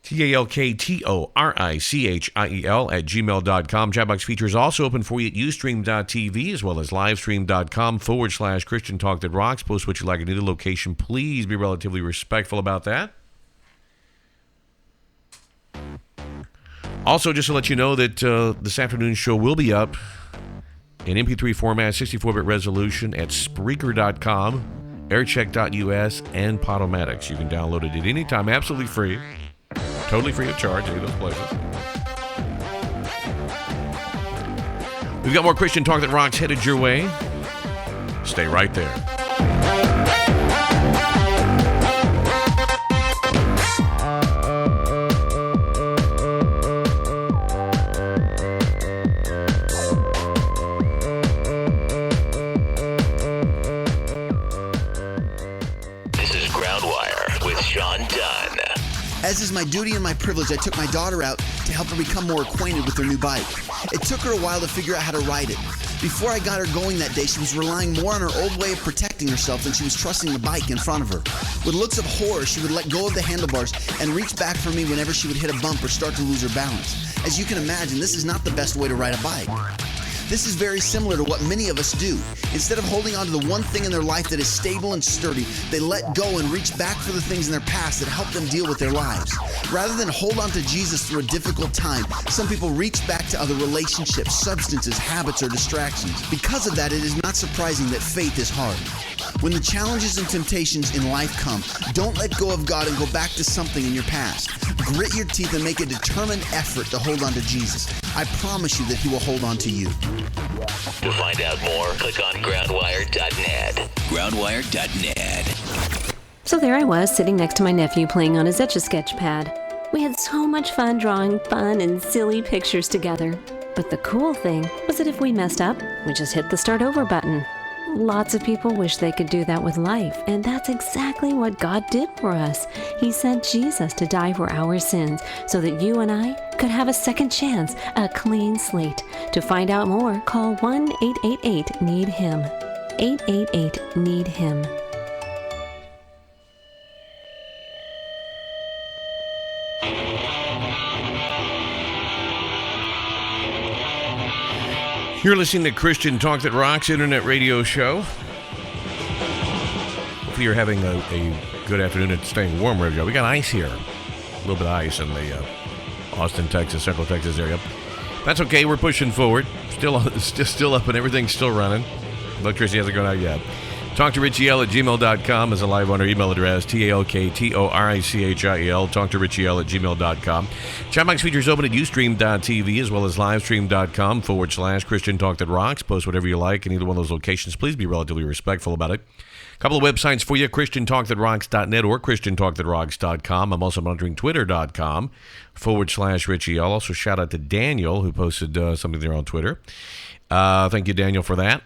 talktorichiel@gmail.com. Chat box feature is also open for you at ustream.tv as well as livestream.com/Christian Talk That Rocks. Post what you like at either location. Please be relatively respectful about that. Also, just to let you know that this afternoon's show will be up in MP3 format, 64-bit resolution at Spreaker.com, aircheck.us, and Podomatics. You can download it at any time, absolutely free. Totally free of charge, any of those places. We've got more Christian Talk That Rocks headed your way. Stay right there. As is my duty and my privilege, I took my daughter out to help her become more acquainted with her new bike. It took her a while to figure out how to ride it. Before I got her going that day, she was relying more on her old way of protecting herself than she was trusting the bike in front of her. With looks of horror, she would let go of the handlebars and reach back for me whenever she would hit a bump or start to lose her balance. As you can imagine, this is not the best way to ride a bike. This is very similar to what many of us do. Instead of holding on to the one thing in their life that is stable and sturdy, they let go and reach back for the things in their past that help them deal with their lives. Rather than hold on to Jesus through a difficult time, some people reach back to other relationships, substances, habits, or distractions. Because of that, it is not surprising that faith is hard. When the challenges and temptations in life come, don't let go of God and go back to something in your past. Grit your teeth and make a determined effort to hold on to Jesus. I promise you that He will hold on to you. To find out more, click on groundwire.net. Groundwire.net. So there I was, sitting next to my nephew playing on his Etch-a-Sketch pad. We had so much fun drawing fun and silly pictures together. But the cool thing was that if we messed up, we just hit the start over button. Lots of people wish they could do that with life, and that's exactly what God did for us. He sent Jesus to die for our sins so that you and I could have a second chance, a clean slate. To find out more, call 1-888-NEED-HIM. 888-NEED-HIM. You're listening to Christian Talk That Rocks internet radio show. Hopefully you're having a good afternoon and staying warm wherever you go. We got ice here. A little bit of ice in the Austin, Texas, Central Texas area. That's okay. We're pushing forward. Still up and everything's still running. Electricity hasn't gone out yet. Talk to RichieL@gmail.com is a live on our email address, TALKTORICHIEL, talk to RichieL@gmail.com. Chat box features open at Ustream.tv as well as livestream.com/Christian Talk That Rocks. Post whatever you like in either one of those locations. Please be relatively respectful about it. A couple of websites for you, ChristianTalkThatRocks.net or ChristianTalkThatRocks.com. I'm also monitoring Twitter.com/RichieL. Also, shout out to Daniel, who posted something there on Twitter. Thank you, Daniel, for that.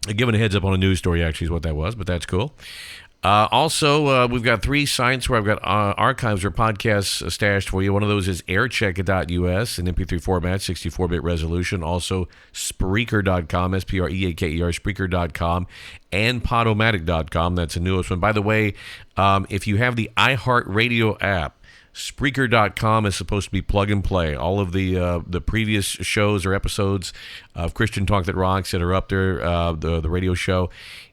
Giving a heads up on a news story, actually, is what that was, but that's cool. Also, we've got 3 sites where I've got archives or podcasts stashed for you. One of those is aircheck.us in MP3 format, 64-bit resolution. Also, Spreaker.com, Spreaker, Spreaker.com, and Podomatic.com. That's the newest one. By the way, if you have the iHeartRadio app, Spreaker.com is supposed to be plug and play. All of the previous shows or episodes of Christian Talk That Rocks that are up there, the radio show,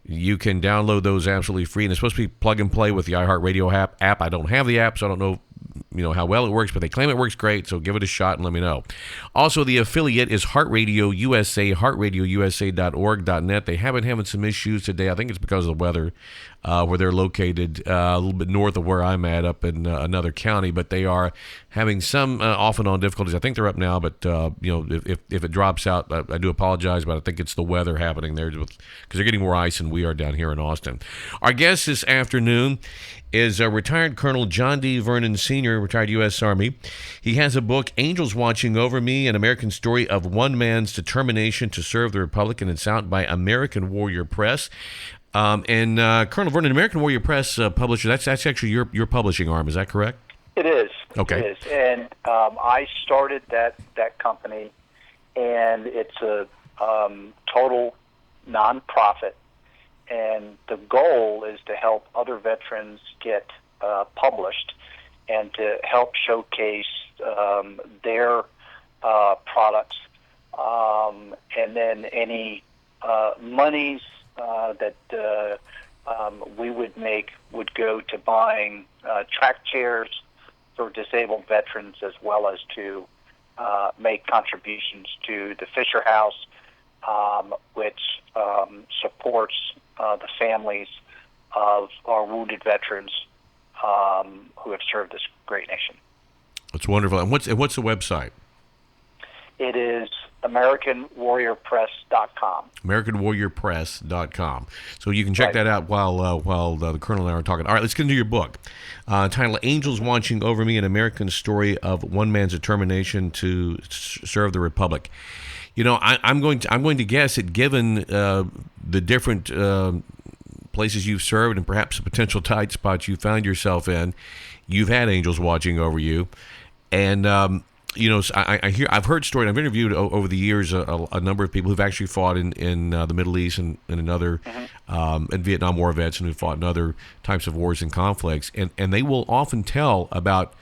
you can download those absolutely free. And it's supposed to be plug and play with the iHeartRadio app. I don't have the app, so I don't know how well it works, but they claim it works great, so give it a shot and let me know. Also, the affiliate is Heart Radio USA, heartradiousa.org.net. They have been having some issues today. I think it's because of the weather, where they're located a little bit north of where I'm at, up in another county, but they are having some off and on difficulties. I think they're up now, but if it drops out, I do apologize, but I think it's the weather happening there because they're getting more ice than we are down here in Austin. Our guest this afternoon is retired Colonel John D. Vernon Sr., retired U.S. Army. He has a book, Angels Watching Over Me, an American story of one man's determination to serve the Republic, and it's out by American Warrior Press. And Colonel Vernon, American Warrior Press publisher, that's actually your publishing arm, is that correct? It is. Okay. It is. And I started that company, and it's a total nonprofit. And the goal is to help other veterans get published and to help showcase their products. And then any monies that we would make would go to buying track chairs for disabled veterans, as well as to make contributions to the Fisher House, which supports the families of our wounded veterans who have served this great nation. That's wonderful. And what's the website? It is AmericanWarriorPress.com. AmericanWarriorPress.com. So you can check that out while the Colonel and I are talking. All right, let's get into your book. Titled Angels Watching Over Me, an American story of one man's determination to serve the Republic. I'm going to guess that given the different places you've served and perhaps the potential tight spots you found yourself in, you've had angels watching over you. And, I've heard stories, I've interviewed over the years a number of people who've actually fought in the Middle East and in other, and Vietnam War vets and who fought in other types of wars and conflicts. And they will often tell about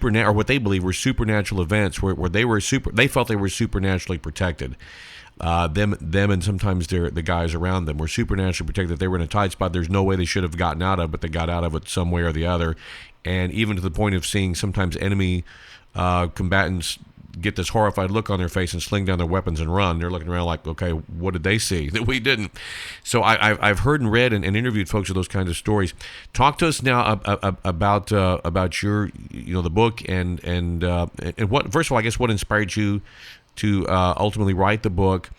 or what they believe were supernatural events where they felt they were supernaturally protected. Them and sometimes the guys around them were supernaturally protected. They were in a tight spot there's no way they should have gotten out of, but they got out of it some way or the other. And even to the point of seeing sometimes enemy combatants get this horrified look on their face and sling down their weapons and run. They're looking around like, okay, what did they see that we didn't? So I've heard and read and interviewed folks with those kinds of stories. Talk to us now about your, the book and what, first of all, I guess what inspired you to ultimately write the book,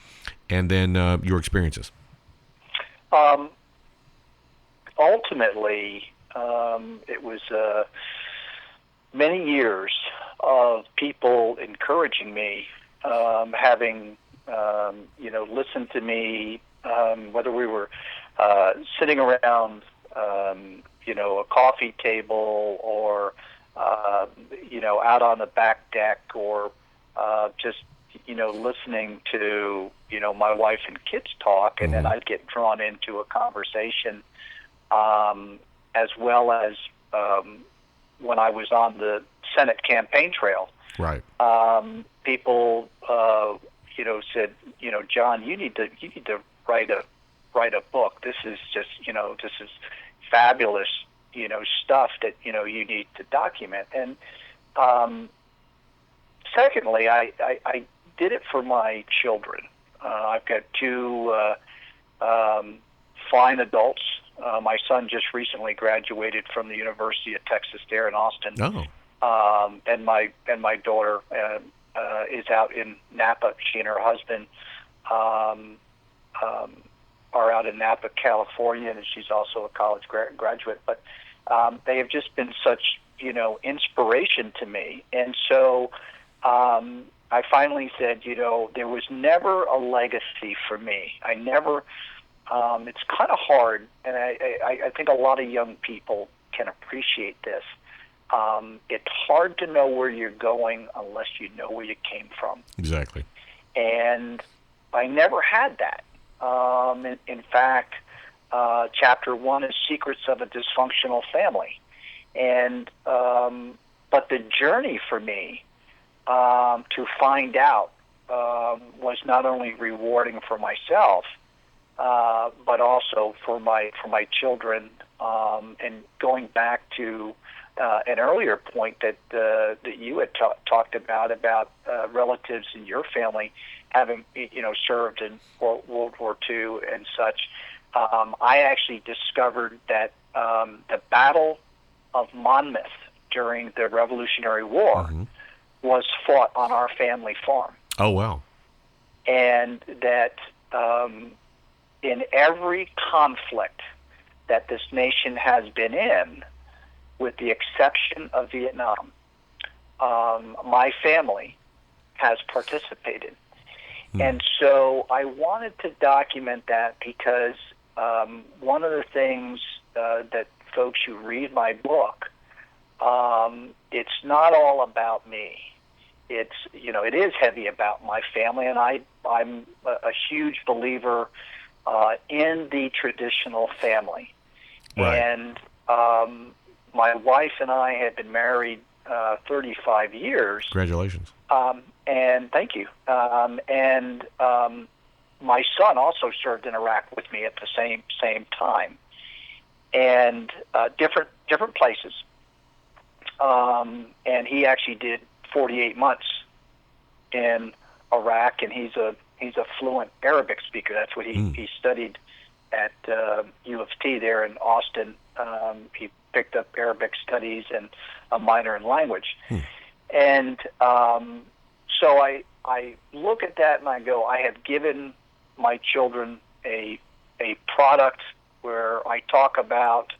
and then your experiences. Ultimately, it was many years of people encouraging me, having listened to me, whether we were sitting around a coffee table or out on the back deck, or just listening to my wife and kids talk, and then I'd get drawn into a conversation, as well as when I was on the Senate campaign trail. Right. People, said, John, you need to write a book. This is just, this is fabulous, stuff that you need to document. And secondly, I did it for my children. I've got two fine adults. My son just recently graduated from the University of Texas there in Austin. Oh. And my daughter is out in Napa. She and her husband are out in Napa, California, and she's also a college graduate. But they have just been such, inspiration to me. And so I finally said, there was never a legacy for me. I never. It's kind of hard, and I think a lot of young people can appreciate this. It's hard to know where you're going unless you know where you came from. Exactly. And I never had that. In fact, chapter 1 is Secrets of a Dysfunctional Family. And but the journey for me to find out was not only rewarding for myself, but also for my children, and going back to an earlier point that you had talked about relatives in your family having served in World War II and such. I actually discovered that the Battle of Monmouth during the Revolutionary War was fought on our family farm. Oh, wow. And that in every conflict that this nation has been in, with the exception of Vietnam, my family has participated. And so I wanted to document that because one of the things that folks who read my book, it's not all about me. It's, it is heavy about my family, and I'm a huge believer in the traditional family. Right. And my wife and I had been married 35 years. Congratulations. And thank you. And my son also served in Iraq with me at the same time, and different places. And he actually did 48 months in Iraq, and he's a fluent Arabic speaker. That's what he studied at U of T there in Austin. He picked up Arabic studies and a minor in language. And so I look at that and I go, I have given my children a product where I talk about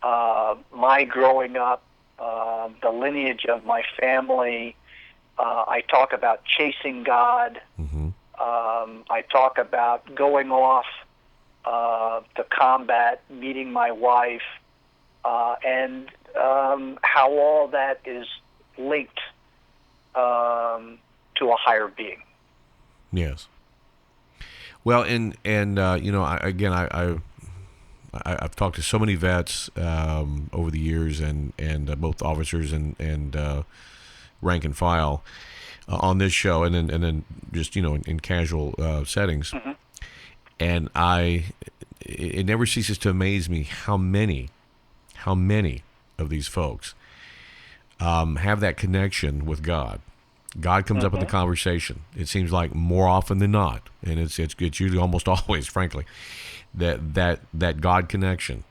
my growing up, the lineage of my family. I talk about chasing God. I talk about going off the combat, meeting my wife, and how all that is linked to a higher being. Yes. Well, and I've talked to so many vets over the years, and both officers and rank and file on this show, and then just in casual settings, and it never ceases to amaze me how many of these folks have that connection with God. God comes up in the conversation. It seems like more often than not, and it's usually almost always, frankly, that God connection,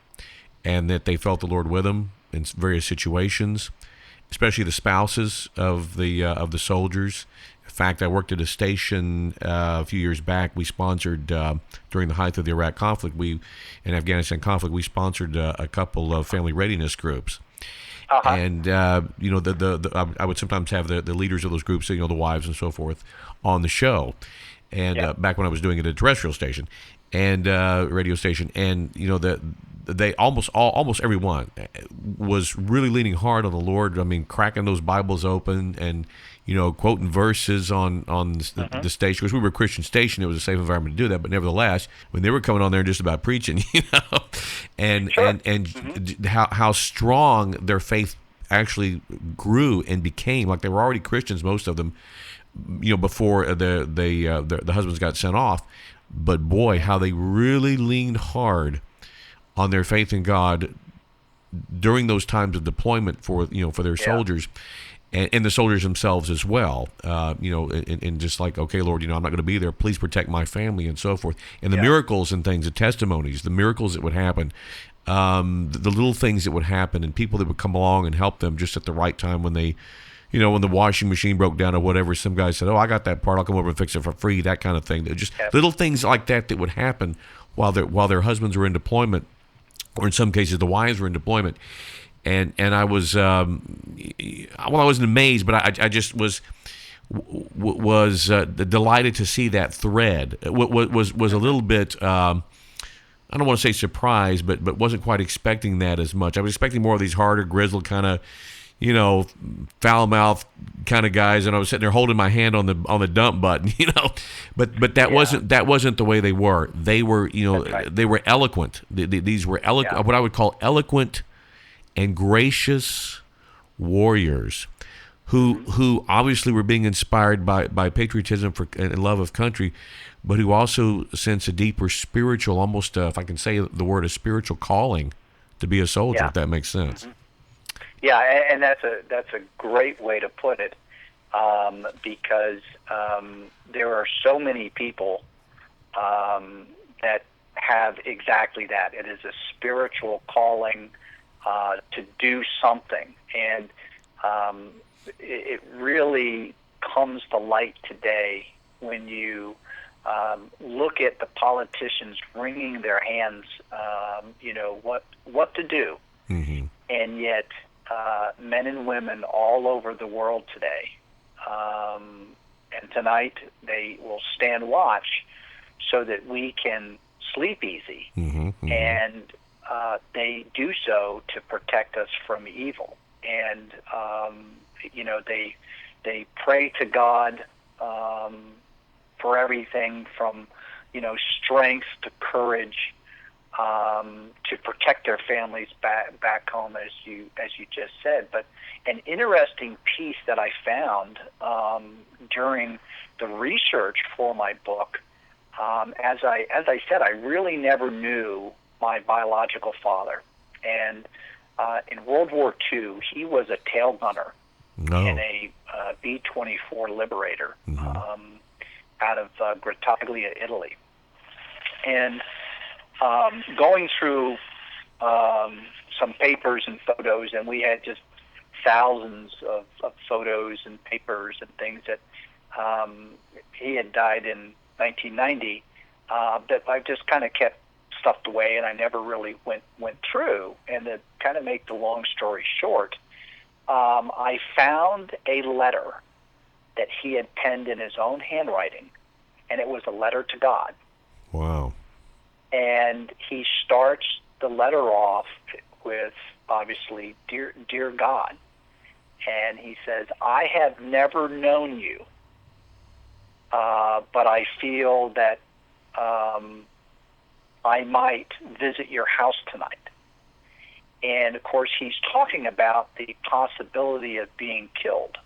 and that they felt the Lord with them in various situations, especially the spouses of the soldiers. In fact, I worked at a station a few years back. We sponsored during the height of the Iraq conflict, Afghanistan conflict, we sponsored a couple of family readiness groups. And I would sometimes have the leaders of those groups, the wives and so forth, on the show. And back when I was doing it at a terrestrial station and radio station, and they almost everyone was really leaning hard on the Lord. I mean, cracking those Bibles open and quoting verses on the station, because we were a Christian station. It was a safe environment to do that. But nevertheless, when they were coming on there just about preaching, and how strong their faith actually grew and became, like they were already Christians, most of them, before the husbands got sent off. But boy, how they really leaned hard on their faith in God during those times of deployment for their soldiers. And the soldiers themselves as well, and just like, okay, Lord, I'm not going to be there. Please protect my family and so forth. And the miracles and things, the testimonies, the miracles that would happen, the little things that would happen, and people that would come along and help them just at the right time when they, when the washing machine broke down or whatever. Some guy said, "Oh, I got that part. I'll come over and fix it for free." That kind of thing. Just little things like that would happen while their husbands were in deployment, or in some cases the wives were in deployment. And I was I wasn't amazed, but I just was delighted to see that thread. Was a little bit I don't want to say surprised, but wasn't quite expecting that as much. I was expecting more of these harder, grizzled kind of foul mouth kind of guys, and I was sitting there holding my hand on the dump button, but that wasn't the way they were. They were they were eloquent. These were what I would call eloquent and gracious warriors who obviously were being inspired by patriotism and love of country, but who also sense a deeper spiritual, almost if I can say the word, a spiritual calling to be a soldier, if that makes sense. Yeah, and that's a great way to put it, because there are so many people that have exactly that. It is a spiritual calling to do something, and it really comes to light today when you look at the politicians wringing their hands, what to do, and yet men and women all over the world today, and tonight they will stand watch so that we can sleep easy, and they do so to protect us from evil. And they pray to God for everything from strength to courage, to protect their families back home, as you just said. But an interesting piece that I found during the research for my book, as I said, I really never knew my biological father, and in World War II, he was a tail gunner in a B-24 Liberator out of Grottaglia, Italy. And going through some papers and photos, and we had just thousands of photos and papers and things that he had died in 1990 that I just kind of kept stuffed away, and I never really went through. And to kind of make the long story short, I found a letter that he had penned in his own handwriting, and it was a letter to God. Wow. And he starts the letter off with, obviously, dear God. And he says, I have never known you, but I feel that I might visit your house tonight. And, of course, he's talking about the possibility of being killed.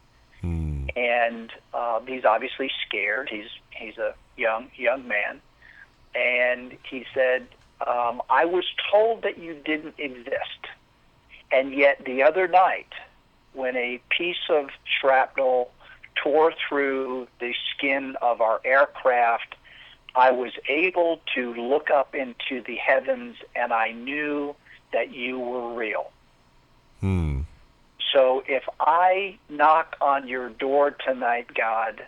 And he's obviously scared. He's a young man. And he said, I was told that you didn't exist. And yet the other night, when a piece of shrapnel tore through the skin of our aircraft, I was able to look up into the heavens, and I knew that you were real. So if I knock on your door tonight, God,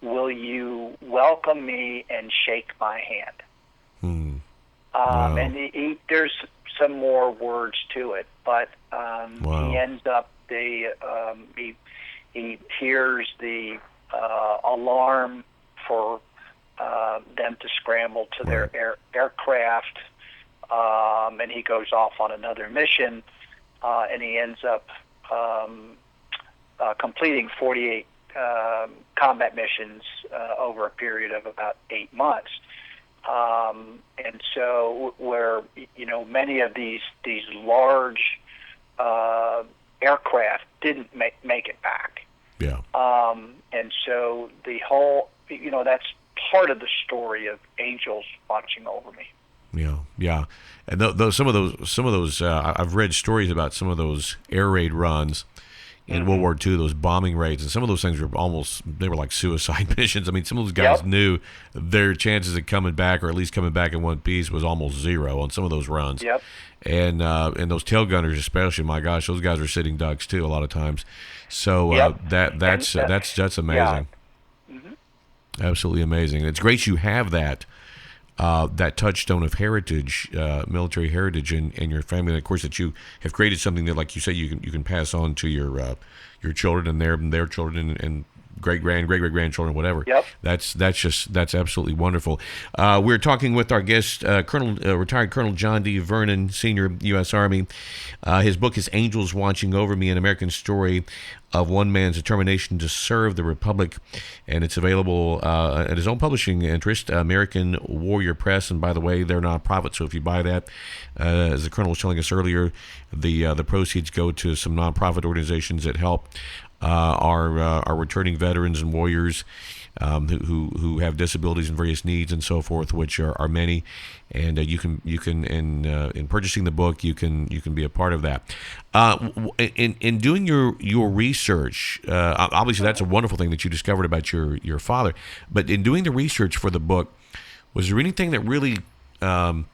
will you welcome me and shake my hand? Wow. And there's some more words to it, but Wow. he ends up, he hears the alarm for them to scramble to their aircraft, and he goes off on another mission, and he ends up completing 48 combat missions over a period of about 8 months. And so where, many of these large aircraft didn't make it back. Yeah. And so the whole, that's part of the story of angels watching over me. Yeah. And some of those I've read stories about some of those air raid runs in World War II, those bombing raids, and some of those things they were like suicide missions. I mean, some of those guys knew their chances of coming back, or at least coming back in one piece, was almost zero on some of those runs. Yep. And those tail gunners especially, my gosh, those guys are sitting ducks too a lot of times. So that's amazing. Yeah. Absolutely amazing. It's great you have that touchstone of heritage, military heritage in your family, and of course that you have created something that, like you say, you can pass on to your children and their children and great grandchildren, whatever. Yep. That's absolutely wonderful. We're talking with our guest, retired Colonel John D. Vernon, Senior U.S. Army. His book is Angels Watching Over Me, an American Story of One Man's Determination to Serve the Republic, and it's available at his own publishing interest, American Warrior Press. And by the way, they're nonprofit, so if you buy that, as the Colonel was telling us earlier, the proceeds go to some nonprofit organizations that help our returning veterans and warriors who have disabilities and various needs and so forth, which are many. And you can in purchasing the book, you can be a part of that. In doing your research, obviously that's a wonderful thing that you discovered about your father. But in doing the research for the book, was there anything that really kind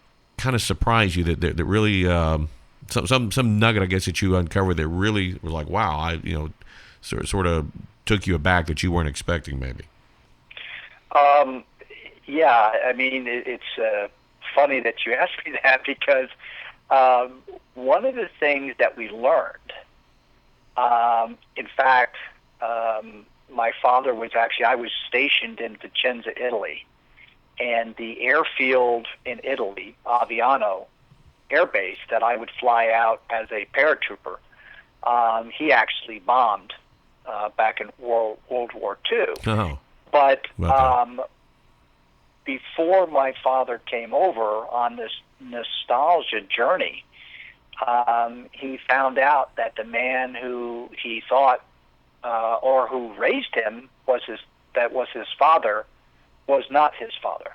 of surprised you that really some nugget, I guess, that you uncovered that really was like, wow, sort of took you aback that you weren't expecting, maybe? Yeah, I mean, it's funny that you asked me that, because one of the things that we learned, in fact, my father was I was stationed in Vicenza, Italy, and the airfield in Italy, Aviano Air Base, that I would fly out as a paratrooper, he actually bombed back in World War II. Oh. But before my father came over on this nostalgia journey, he found out that the man who he thought or who raised him was his father was not his father.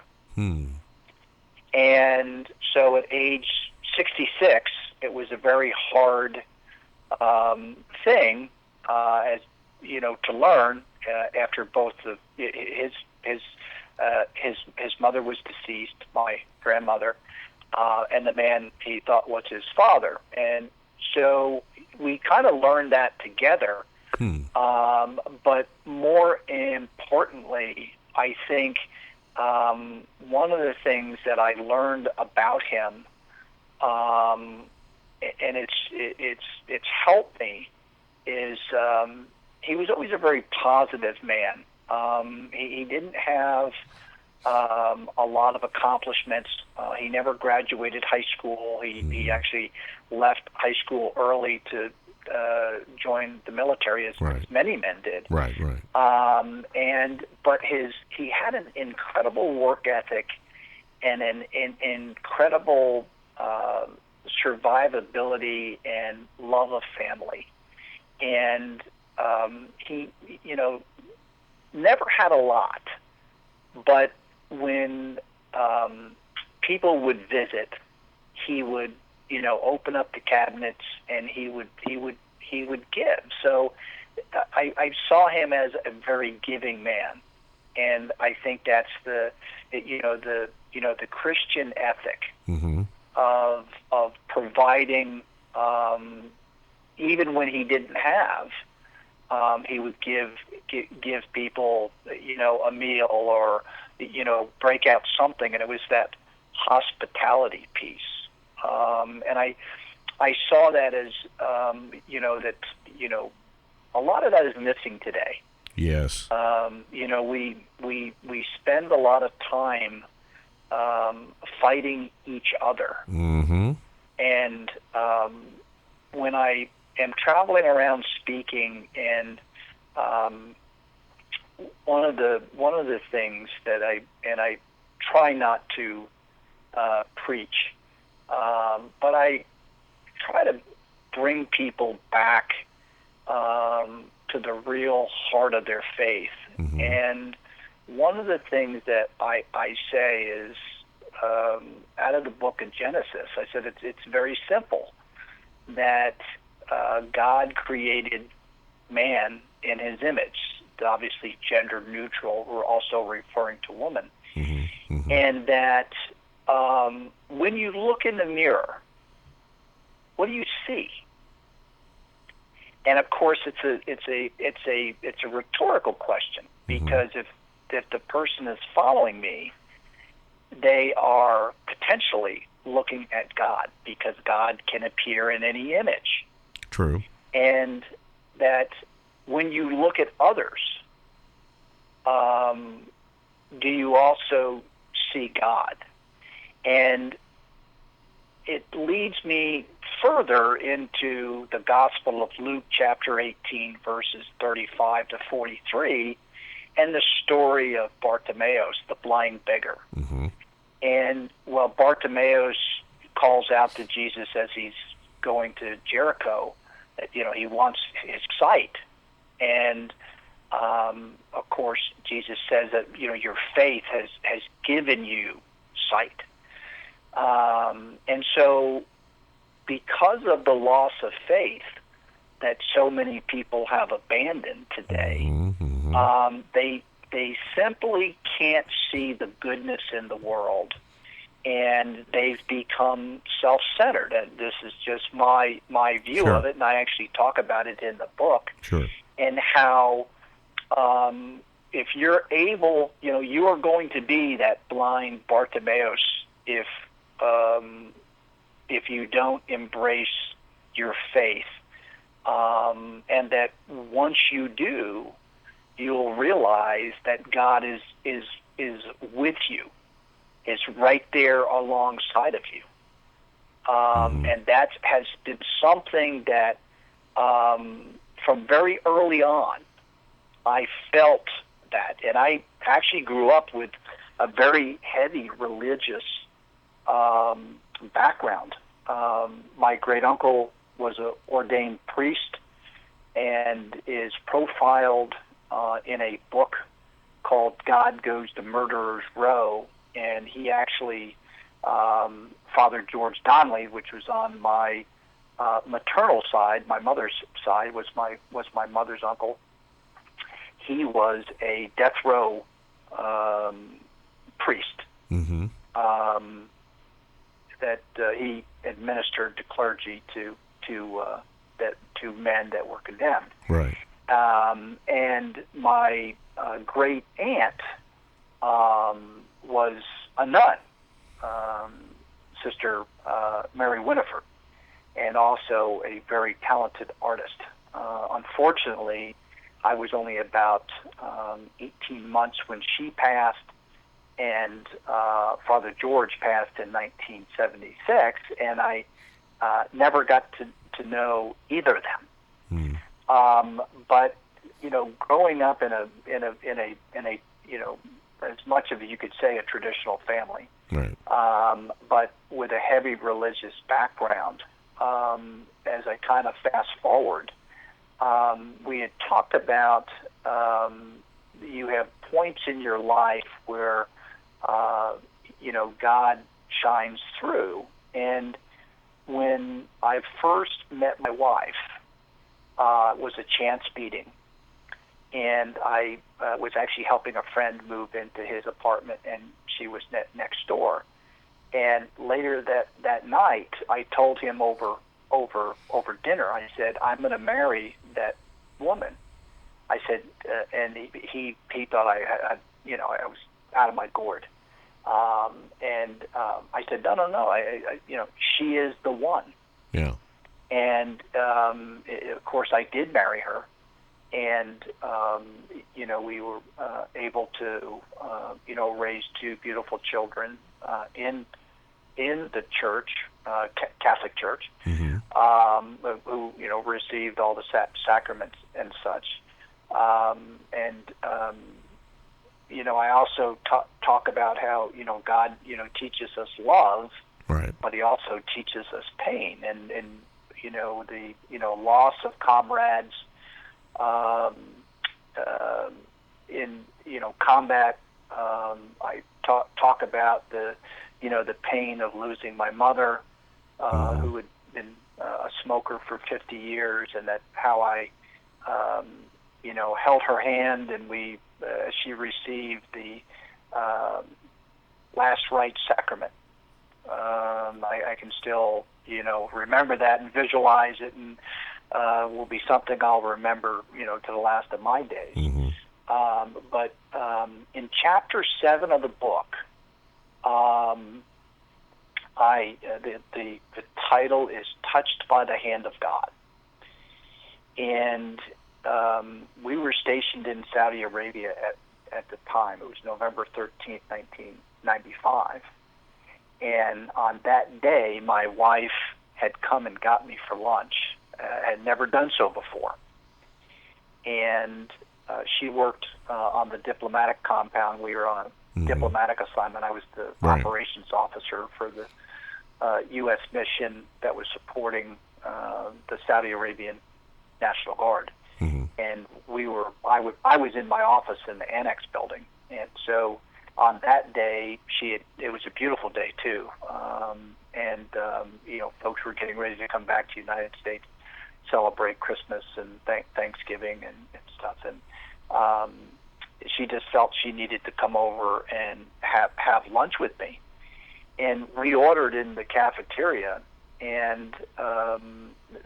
And so at age 66, it was a very hard thing, as to learn after both his mother was deceased, my grandmother, and the man he thought was his father. And so we kind of learned that together. But more importantly, I think one of the things that I learned about him, and it's helped me, is he was always a very positive man. He didn't have a lot of accomplishments. He never graduated high school. He actually left high school early to join the military, as many men did. Right. But he had an incredible work ethic and an incredible survivability and love of family. And he, never had a lot, but when people would visit, he would, open up the cabinets and he would give. So I saw him as a very giving man, and I think that's the Christian ethic of providing, even when he didn't have. He would give people, a meal or, break out something, and it was that hospitality piece. And I saw that as, a lot of that is missing today. Yes. We spend a lot of time fighting each other. Mm-hmm. And when I am traveling around speaking, and one of the things that I try not to preach, but I try to bring people back to the real heart of their faith. Mm-hmm. And one of the things that I say is, out of the book of Genesis, I said it's very simple, that God created man in his image, obviously gender neutral. We're also referring to woman. Mm-hmm. Mm-hmm. And that when you look in the mirror, what do you see? And of course, it's a rhetorical question, because if the person is following me, they are potentially looking at God, because God can appear in any image. True. And that when you look at others, do you also see God? And it leads me further into the Gospel of Luke, chapter 18, verses 35 to 43, and the story of Bartimaeus, the blind beggar. Mm-hmm. And while Bartimaeus calls out to Jesus as he's going to Jericho, that he wants his sight, and of course Jesus says that your faith has given you sight, and so because of the loss of faith that so many people have abandoned today, Mm-hmm. They simply can't see the goodness in the world, and they've become self-centered. And this is just my view Sure. of it, and I actually talk about it in the book. Sure. And how if you're able, you are going to be that blind Bartimaeus if you don't embrace your faith, and that once you do, you'll realize that God is with you, is right there alongside of you, and that has been something that from very early on I felt that, and I actually grew up with a very heavy religious background. My great uncle was an ordained priest and is profiled in a book called God Goes to Murderer's Row, and he actually, Father George Donnelly, which was on my maternal side, my mother's side, was my mother's uncle. He was a death row priest. Mm-hmm. That he administered to clergy to men that were condemned. Right. And my great aunt was a nun, Sister Mary Winifred, and also a very talented artist. Unfortunately, I was only about 18 months when she passed, and Father George passed in 1976, and I never got to know either of them. But growing up in a as much of you could say a traditional family, right. But with a heavy religious background. As I kind of fast forward, we had talked about you have points in your life where God shines through. And when I first met my wife, it was a chance meeting, and I was actually helping a friend move into his apartment, and she was next door. And later that night, I told him over dinner, I said, I'm going to marry that woman. I said, and he thought I was out of my gourd. And I said, no, I she is the one. Yeah. And of course, I did marry her, and we were able to raise two beautiful children in the church, Catholic Church, who received all the sacraments and such. I also talk about how God teaches us love, right? But He also teaches us pain, and the loss of comrades in combat. I talk about the pain of losing my mother, who had been a smoker for 50 years, and that how I held her hand, and she received the last rite sacrament. I can still remember that and visualize it, and will be something I'll remember to the last of my days. But in chapter 7 of the book, the title is "Touched by the Hand of God," and we were stationed in Saudi Arabia at the time. It was November 13th, 1995, and on that day, my wife had come and got me for lunch. Had never done so before, and she worked on the diplomatic compound. We were on a diplomatic assignment. I was the operations officer for the U.S. mission that was supporting the Saudi Arabian National Guard, and I was in my office in the annex building, and so on that day, it was a beautiful day too, and folks were getting ready to come back to the United States, celebrate Christmas and Thanksgiving and stuff, and she just felt she needed to come over and have lunch with me, and we ordered in the cafeteria, and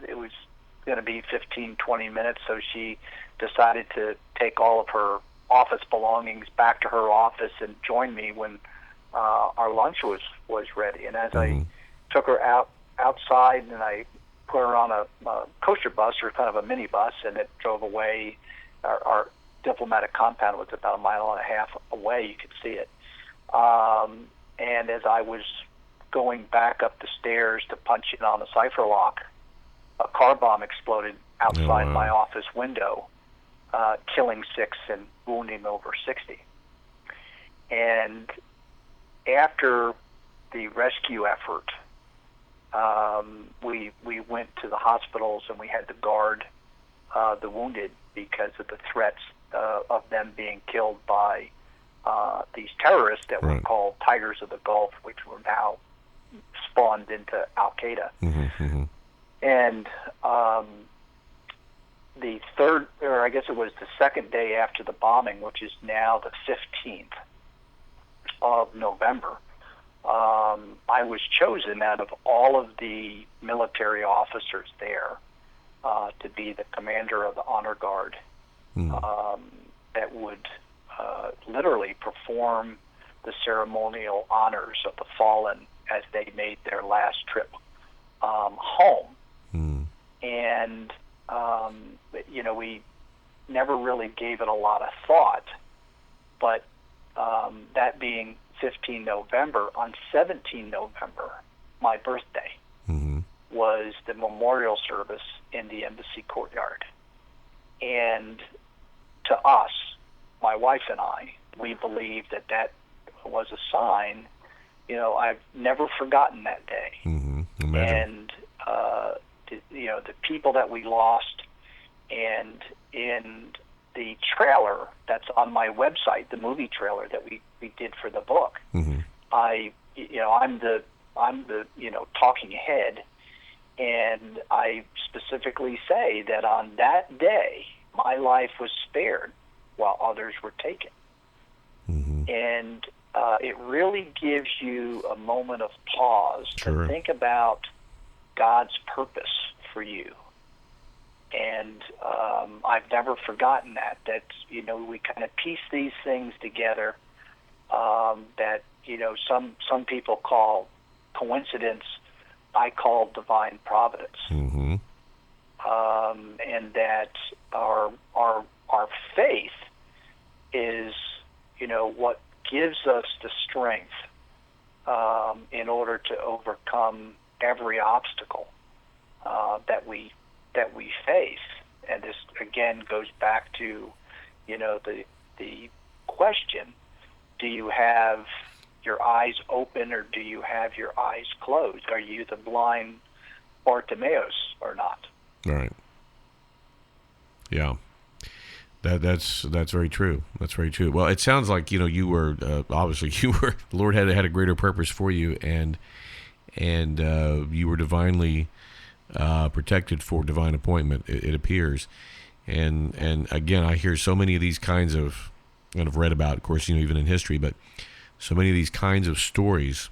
it was going to be 15-20 minutes, so she decided to take all of her office belongings back to her office and join me when our lunch was ready. And as I took her outside, and I put her on a coaster bus, or kind of a mini bus, and it drove away. Our diplomatic compound was about 1.5 miles away. You could see it. And as I was going back up the stairs to punch in on the cipher lock, a car bomb exploded outside my office window, killing 6 and wounding over 60. And after the rescue effort, we went to the hospitals, and we had to guard the wounded because of the threats of them being killed by these terrorists that were called Tigers of the Gulf, which were now spawned into Al Qaeda. And the third, or I guess it was the second day after the bombing, which is now the 15th of November, I was chosen out of all of the military officers there to be the commander of the honor guard that would literally perform the ceremonial honors of the fallen as they made their last trip home. And we never really gave it a lot of thought, but that being 15 November, on 17 November, my birthday, was the memorial service in the embassy courtyard. And to us, my wife and I, we believe that that was a sign. You know, I've never forgotten that day. And, the people that we lost, and in the trailer that's on my website, the movie trailer that we did for the book, I'm the talking head, and I specifically say that on that day, my life was spared while others were taken. And it really gives you a moment of pause to think about God's purpose for you. And I've never forgotten that we kind of piece these things together that, some people call coincidence. I call divine providence. And that our faith is, what gives us the strength in order to overcome every obstacle that we face. And this again goes back to, the question: do you have your eyes open, or do you have your eyes closed? Are you the blind Bartimaeus or not? Right. Yeah. That's very true. That's very true. Well, it sounds like you were obviously the Lord had a greater purpose for you, and you were divinely protected for divine appointment. It appears, and again, I hear so many of these kinds of, and I've read about, of course, even in history, but so many of these kinds of stories,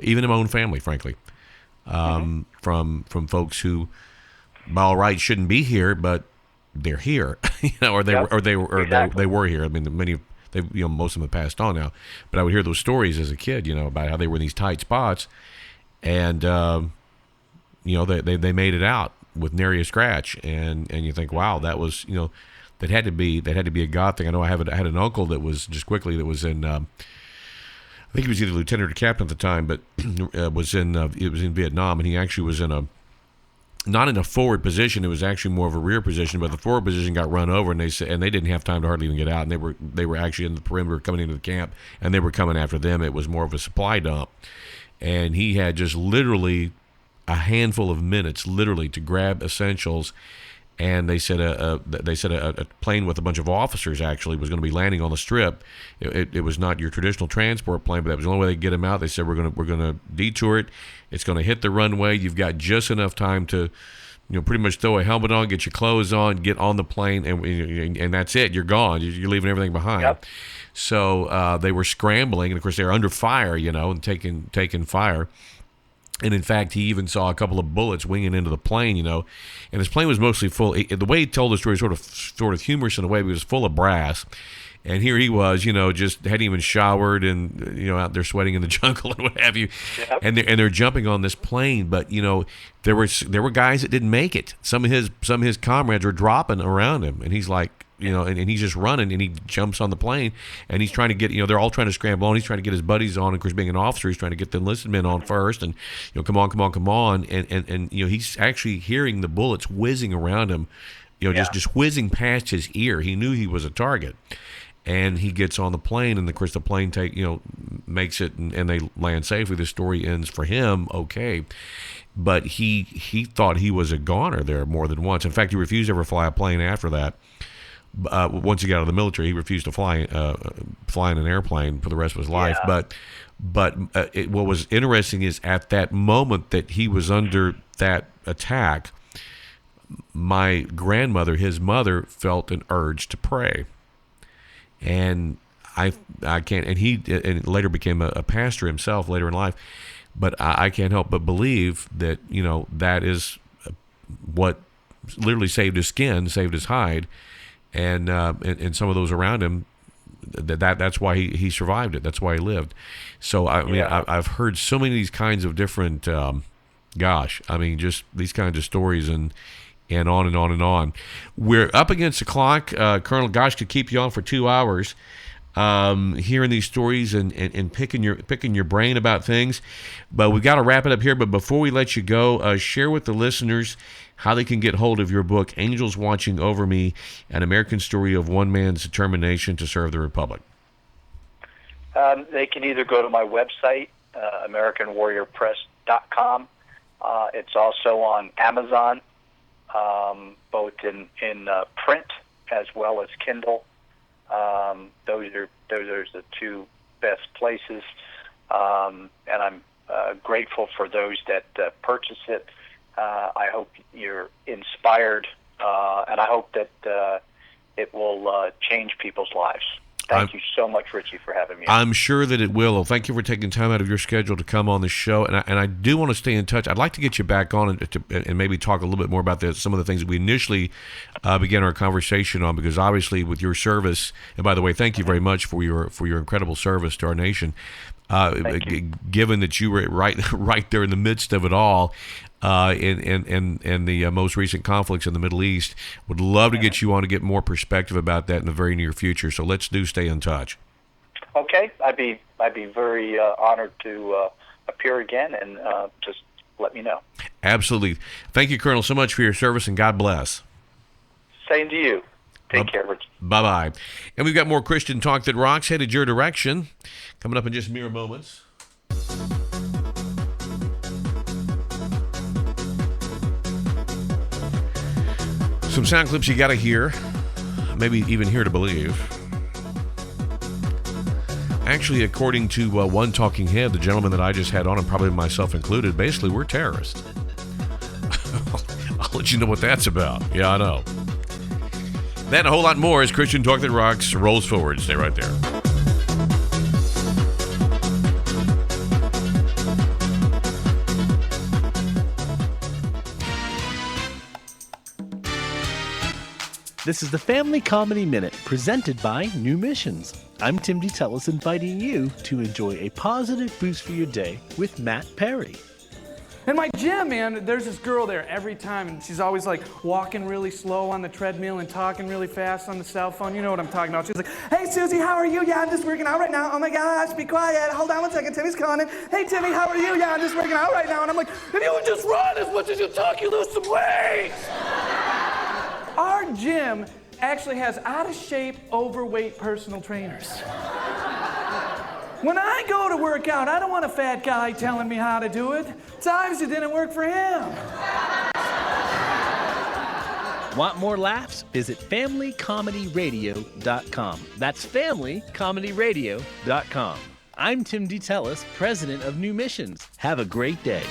even in my own family, frankly, from folks who, by all rights, shouldn't be here, but they're here, or they were here. I mean, most of them have passed on now, but I would hear those stories as a kid, about how they were in these tight spots, and they made it out with nary a scratch, and you think, wow, that was that had to be a God thing. I know I had an uncle that was in. I think he was either lieutenant or captain at the time, but it was in Vietnam, and he actually was not in a forward position. It was actually more of a rear position, but the forward position got run over, and they didn't have time to hardly even get out, and they were actually in the perimeter coming into the camp, and they were coming after them. It was more of a supply dump, and he had just literally a handful of minutes, literally, to grab essentials. And they said a plane with a bunch of officers actually was going to be landing on the strip. It was not your traditional transport plane, but that was the only way they could get them out. They said we're going to detour it. It's going to hit the runway. You've got just enough time to, pretty much throw a helmet on, get your clothes on, get on the plane, and that's it. You're gone. You're leaving everything behind. Yep. So they were scrambling, and of course they were under fire, and taking fire. And in fact, he even saw a couple of bullets winging into the plane, and his plane was mostly full. The way he told the story was sort of humorous in a way, but it was full of brass. And here he was, just hadn't even showered, and out there sweating in the jungle and what have you. Yep. And they're jumping on this plane, but there were guys that didn't make it. Some of his comrades were dropping around him, and he's like, and he's just running, and he jumps on the plane, and he's trying to get, they're all trying to scramble on. He's trying to get his buddies on. Of course, being an officer, he's trying to get the enlisted men on first, and come on, and he's actually hearing the bullets whizzing around him, just whizzing past his ear. He knew he was a target, and he gets on the plane, and of course the plane makes it, and they land safely. The story ends for him okay. But he thought he was a goner there more than once. In fact, he refused to ever fly a plane after that. Once he got out of the military, he refused to fly in an airplane for the rest of his life. Yeah. But what was interesting is at that moment that he was under that attack, my grandmother, his mother, felt an urge to pray, and I can't. And he later became a pastor himself later in life, but I can't help but believe that that is what literally saved his skin, saved his hide. And some of those around him, that's why he survived it. That's why he lived. So I've heard so many of these kinds of different, just these kinds of stories and on and on and on. We're up against the clock. Colonel Gosh could keep you on for 2 hours. hearing these stories and picking your brain about things. But we've got to wrap it up here. But before we let you go, share with the listeners how they can get hold of your book, Angels Watching Over Me, an American story of one man's determination to serve the Republic. They can either go to my website, AmericanWarriorPress.com. It's also on Amazon, both in print as well as Kindle. Those are the two best places, and I'm grateful for those that purchase it. I hope you're inspired, and I hope that it will change people's lives. Thank you so much, Richie, for having me on. I'm sure that it will. Thank you for taking time out of your schedule to come on the show. And I do want to stay in touch. I'd like to get you back on and maybe talk a little bit more about some of the things that we initially began our conversation on, because obviously with your service, and by the way, thank you very much for your incredible service to our nation. Given that you were right there in the midst of it all, in the most recent conflicts in the Middle East, would love to get you on to get more perspective about that in the very near future. So let's stay in touch. Okay, I'd be very honored to appear again, and just let me know. Absolutely. Thank you, Colonel, so much for your service, and God bless. Same to you. Take care, Rich. Bye-bye. And we've got more Christian Talk That Rocks headed your direction, coming up in just mere moments. Some sound clips you got to hear, maybe even hear to believe. Actually, according to one talking head, the gentleman that I just had on, and probably myself included, basically we're terrorists. I'll let you know what that's about. Yeah, I know. That and a whole lot more as Christian Talk That Rocks rolls forward. Stay right there. This is the Family Comedy Minute, presented by New Missions. I'm Tim D. Tellis, inviting you to enjoy a positive boost for your day with Matt Perry. In my gym, man, there's this girl there every time, and she's always like walking really slow on the treadmill and talking really fast on the cell phone. You know what I'm talking about. She's like, "Hey, Susie, how are you? Yeah, I'm just working out right now. Oh my gosh, be quiet. Hold on one second. Timmy's calling. Hey, Timmy, how are you? Yeah, I'm just working out right now." And I'm like, "If you would just run as much as you talk, you lose some weight." Our gym actually has out-of-shape, overweight personal trainers. When I go to work out, I don't want a fat guy telling me how to do it. It obviously didn't work for him. Want more laughs? Visit FamilyComedyRadio.com. That's FamilyComedyRadio.com. I'm Tim D. Tellis, president of New Missions. Have a great day.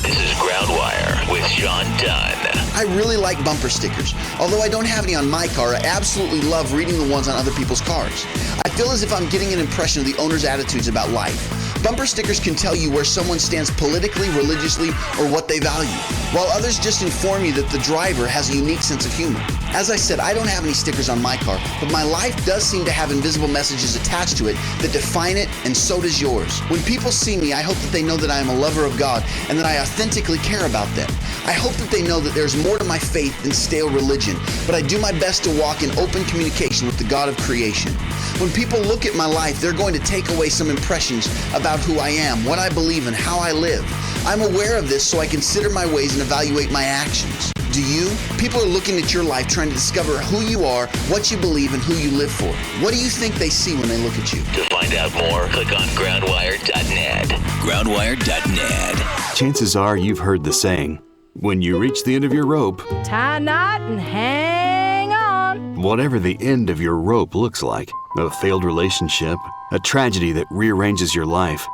This is Groundwire with Sean Dunn. I really like bumper stickers. Although I don't have any on my car, I absolutely love reading the ones on other people's cars. I feel as if I'm getting an impression of the owner's attitudes about life. Bumper stickers can tell you where someone stands politically, religiously, or what they value, while others just inform you that the driver has a unique sense of humor. As I said, I don't have any stickers on my car, but my life does seem to have invisible messages attached to it that define it, and so does yours. When people see me, I hope that they know that I am a lover of God and that I authentically care about them. I hope that they know that there's more to my faith than stale religion, but I do my best to walk in open communication with the God of creation. When people look at my life, they're going to take away some impressions about who I am, what I believe, and how I live. I'm aware of this so I consider my ways and evaluate my actions. Do you? People are looking at your life trying to discover who you are, what you believe, and who you live for. What do you think they see when they look at you? To find out more, click on groundwire.net. Groundwire.net. Chances are you've heard the saying, when you reach the end of your rope, tie a knot and hang on. Whatever the end of your rope looks like, a failed relationship, a tragedy that rearranges your life,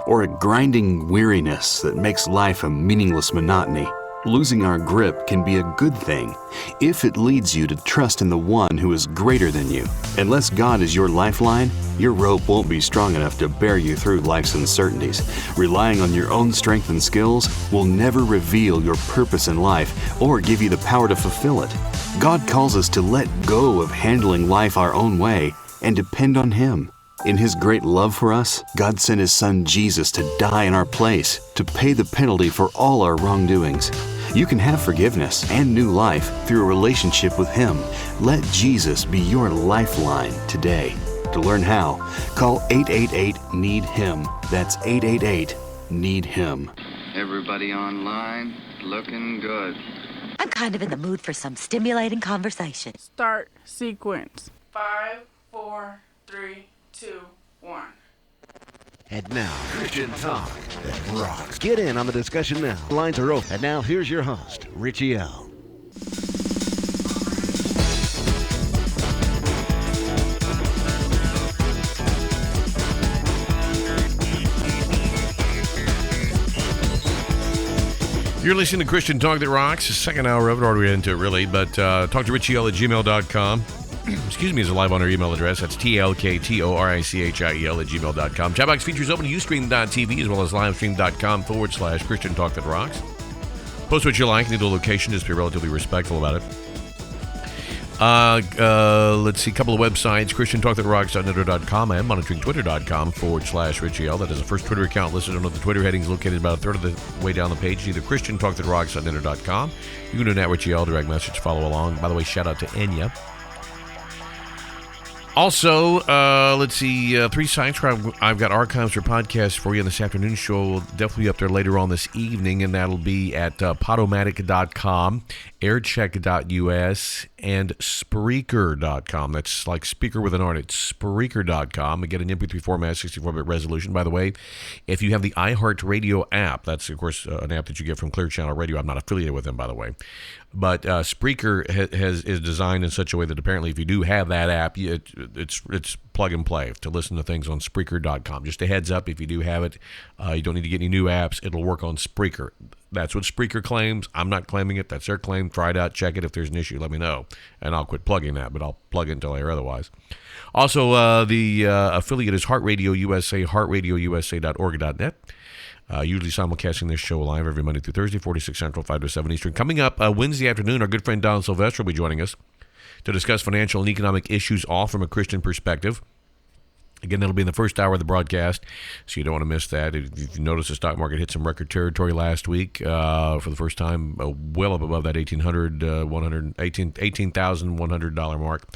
or a grinding weariness that makes life a meaningless monotony, losing our grip can be a good thing if it leads you to trust in the one who is greater than you. Unless God is your lifeline, your rope won't be strong enough to bear you through life's uncertainties. Relying on your own strength and skills will never reveal your purpose in life or give you the power to fulfill it. God calls us to let go of handling life our own way and depend on Him. In His great love for us, God sent His Son Jesus to die in our place, to pay the penalty for all our wrongdoings. You can have forgiveness and new life through a relationship with Him. Let Jesus be your lifeline today. To learn how, call 888-NEED-HIM. That's 888-NEED-HIM. Everybody online looking good. I'm kind of in the mood for some stimulating conversation. Start sequence. 5, 4, 3, 2, 1. And now, Christian talk that rocks. Get in on the discussion now. Lines are open. And now, here's your host, Richie L. You're listening to Christian Talk That Rocks. The second hour of it, already into it, really. But talk to RichieL@gmail.com. Excuse me, is a live on our email address. That's TLKTORICHIEL@gmail.com. Chatbox features open to Ustream.tv as well as livestream.com/Christian Talk That Rocks. Post what you like. Need a location. Just be relatively respectful about it. Let's see, a couple of websites, christiantalkthatrocks.net.com and monitoringtwitter.com/RichieL. That is the first Twitter account listed under the Twitter headings, located about a third of the way down the page, either christiantalkthatrocks.net.com. You can do that, RichieL, direct message, follow along. By the way, shout out to Enya. Also, let's see, 3 sites where I've got archives or podcasts for you, and this afternoon show will definitely be up there later on this evening, and that'll be at Podomatic.com, aircheck.us, and Spreaker.com. That's like speaker with an R. It's Spreaker.com. Get an MP3 format, 64-bit resolution. By the way, if you have the iHeartRadio app, that's, of course, an app that you get from Clear Channel Radio. I'm not affiliated with them, by the way. But Spreaker is designed in such a way that apparently if you do have that app, it's plug and play to listen to things on Spreaker.com. Just a heads up, if you do have it, you don't need to get any new apps. It'll work on Spreaker. That's what Spreaker claims. I'm not claiming it. That's their claim. Try it out. Check it. If there's an issue, let me know. And I'll quit plugging that, but I'll plug it until I hear otherwise. Also, the affiliate is Heart Radio USA, heartradiousa.org.net. Usually simulcasting this show live every Monday through Thursday, 46 Central, 5 to 7 Eastern. Coming up Wednesday afternoon, our good friend Don Sylvester will be joining us to discuss financial and economic issues, all from a Christian perspective. Again, that'll be in the first hour of the broadcast, so you don't want to miss that. If you notice, the stock market hit some record territory last week for the first time, well up above that $18,100 mark.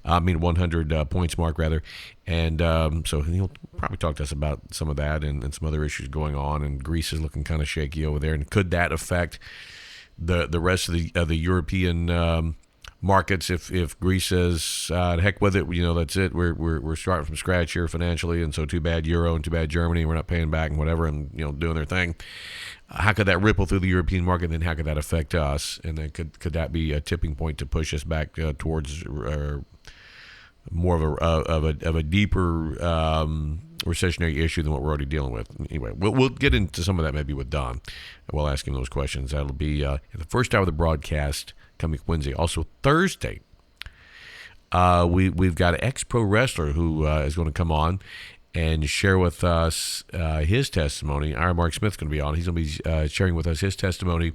100 points mark, rather. And so he'll probably talk to us about some of that and some other issues going on. And Greece is looking kind of shaky over there. And could that affect the rest of the European markets if Greece says, heck with it, that's it. We're starting from scratch here financially, and so too bad Euro and too bad Germany. We're not paying back and whatever, and doing their thing. How could that ripple through the European market, and then how could that affect us? And then could that be a tipping point to push us back towards more of a deeper recessionary issue than what we're already dealing with? Anyway, we'll get into some of that maybe with Don. We'll ask him those questions. That'll be in the first hour of the broadcast coming Wednesday. Also Thursday, we've got an ex-pro wrestler who is going to come on and share with us his testimony. Our Mark Smith's going to be on. He's going to be sharing with us his testimony.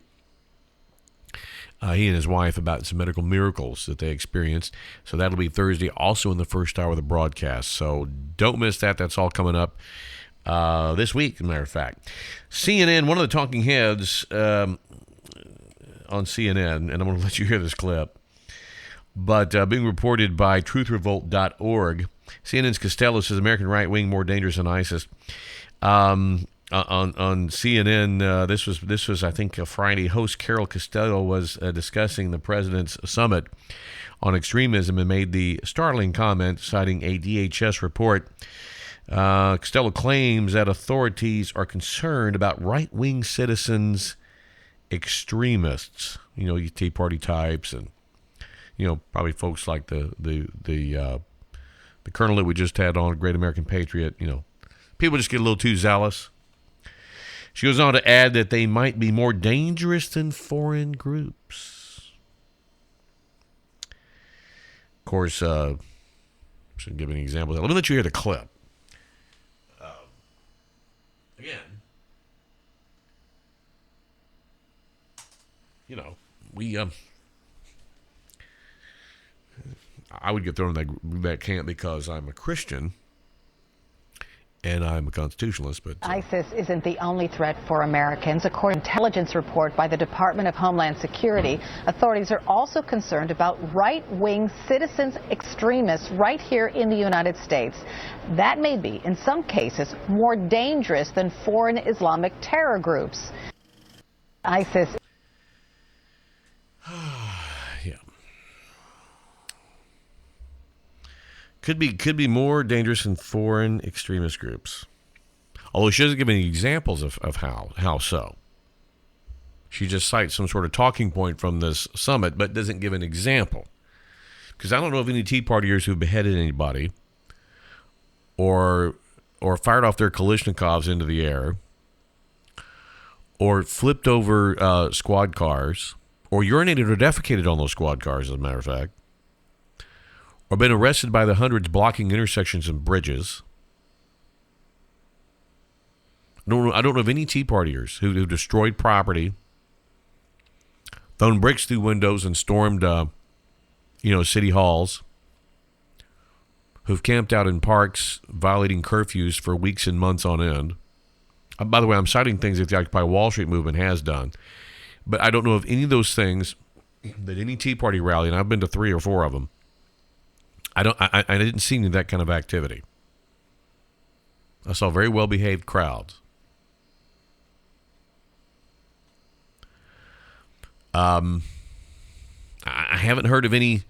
He and his wife about some medical miracles that they experienced. So that'll be Thursday, also in the first hour of the broadcast. So don't miss that. That's all coming up this week, as a matter of fact. CNN, one of the talking heads on CNN, and I'm going to let you hear this clip, but being reported by truthrevolt.org, CNN's Costello says American right wing more dangerous than ISIS. On CNN, this was I think a Friday. Host Carol Costello was discussing the president's summit on extremism and made the startling comment, citing a DHS report. Costello claims that authorities are concerned about right-wing citizens, extremists. Tea Party types, and probably folks like the colonel that we just had on, Great American Patriot. People just get a little too zealous. She goes on to add that they might be more dangerous than foreign groups. Of course, shouldn't give any examples. Let me let you hear the clip. Again, I would get thrown in that camp because I'm a Christian. and I'm a constitutionalist, but ISIS isn't the only threat for Americans. According to an intelligence report by the Department of Homeland Security, authorities are also concerned about right-wing citizens extremists right here in the United States. That may be, in some cases, more dangerous than foreign Islamic terror groups. ISIS. Yeah. Could be more dangerous than foreign extremist groups. Although she doesn't give any examples of how so. She just cites some sort of talking point from this summit, but doesn't give an example. Because I don't know of any Tea Partiers who beheaded anybody or fired off their Kalashnikovs into the air or flipped over squad cars or urinated or defecated on those squad cars, as a matter of fact, or been arrested by the hundreds blocking intersections and bridges. I don't know of any Tea Partiers who destroyed property, thrown bricks through windows and stormed, city halls, who've camped out in parks violating curfews for weeks and months on end. By the way, I'm citing things that the Occupy Wall Street movement has done, but I don't know of any of those things that any Tea Party rally, and I've been to 3 or 4 of them, I didn't see any of that kind of activity. I saw very well-behaved crowds. I haven't heard of any.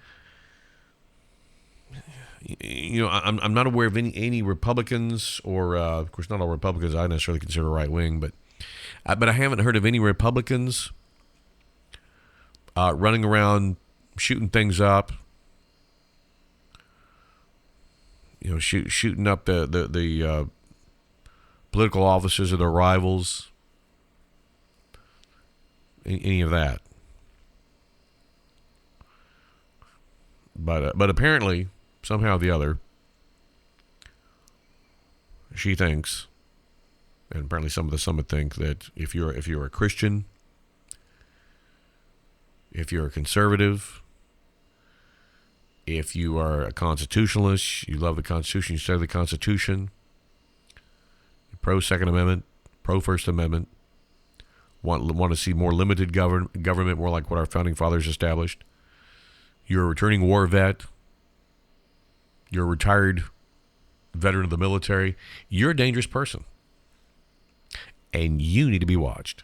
I'm not aware of any Republicans, or of course, not all Republicans I necessarily consider right wing, but I haven't heard of any Republicans running around shooting things up. Shooting up the political offices of their rivals. Any of that. But apparently, somehow or the other, she thinks, and apparently some of the summit think, that if you're a Christian, if you're a conservative, if you are a constitutionalist, you love the Constitution, you study the Constitution, you're pro-Second Amendment, pro-First Amendment, want to see more limited government, more like what our founding fathers established, you're a returning war vet, you're a retired veteran of the military, you're a dangerous person. And you need to be watched.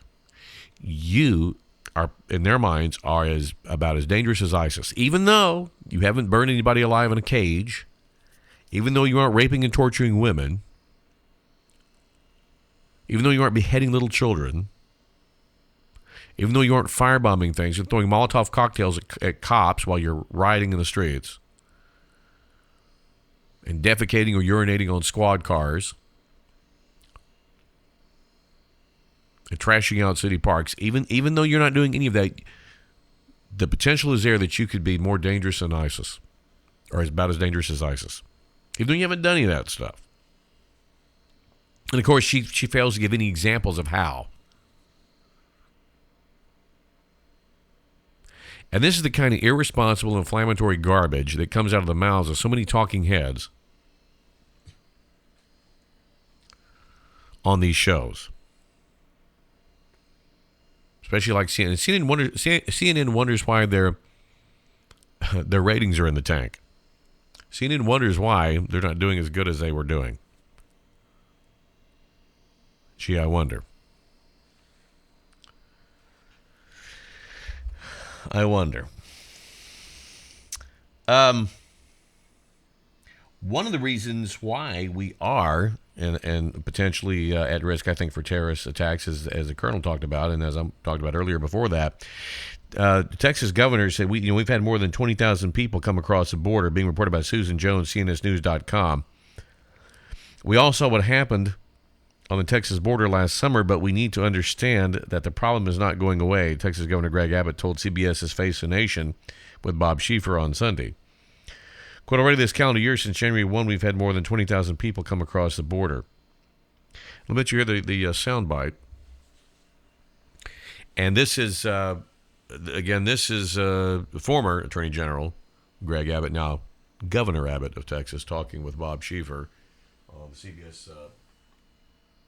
You are, in their minds, are about as dangerous as ISIS. Even though you haven't burned anybody alive in a cage, even though you aren't raping and torturing women, even though you aren't beheading little children, even though you aren't firebombing things and throwing Molotov cocktails at cops while you're rioting in the streets, and defecating or urinating on squad cars, and trashing out city parks, even though you're not doing any of that, the potential is there that you could be more dangerous than ISIS, or about as dangerous as ISIS, even though you haven't done any of that stuff. And of course, she fails to give any examples of how. And this is the kind of irresponsible, inflammatory garbage that comes out of the mouths of so many talking heads on these shows. Especially like CNN. CNN wonders why their ratings are in the tank. CNN wonders why they're not doing as good as they were doing. Gee, I wonder. I wonder. One of the reasons why we are and potentially at risk, I think, for terrorist attacks, as the Colonel talked about, and as I talked about earlier before that, the Texas governor said we've had more than 20,000 people come across the border, being reported by Susan Jones, CNSnews.com. We all saw what happened on the Texas border last summer, but we need to understand that the problem is not going away, Texas Governor Greg Abbott told CBS's Face the Nation with Bob Schieffer on Sunday. Quote, already this calendar year, since January 1, we've had more than 20,000 people come across the border. I'll let you hear the sound bite. And this is, former Attorney General Greg Abbott, now Governor Abbott of Texas, talking with Bob Schieffer on the CBS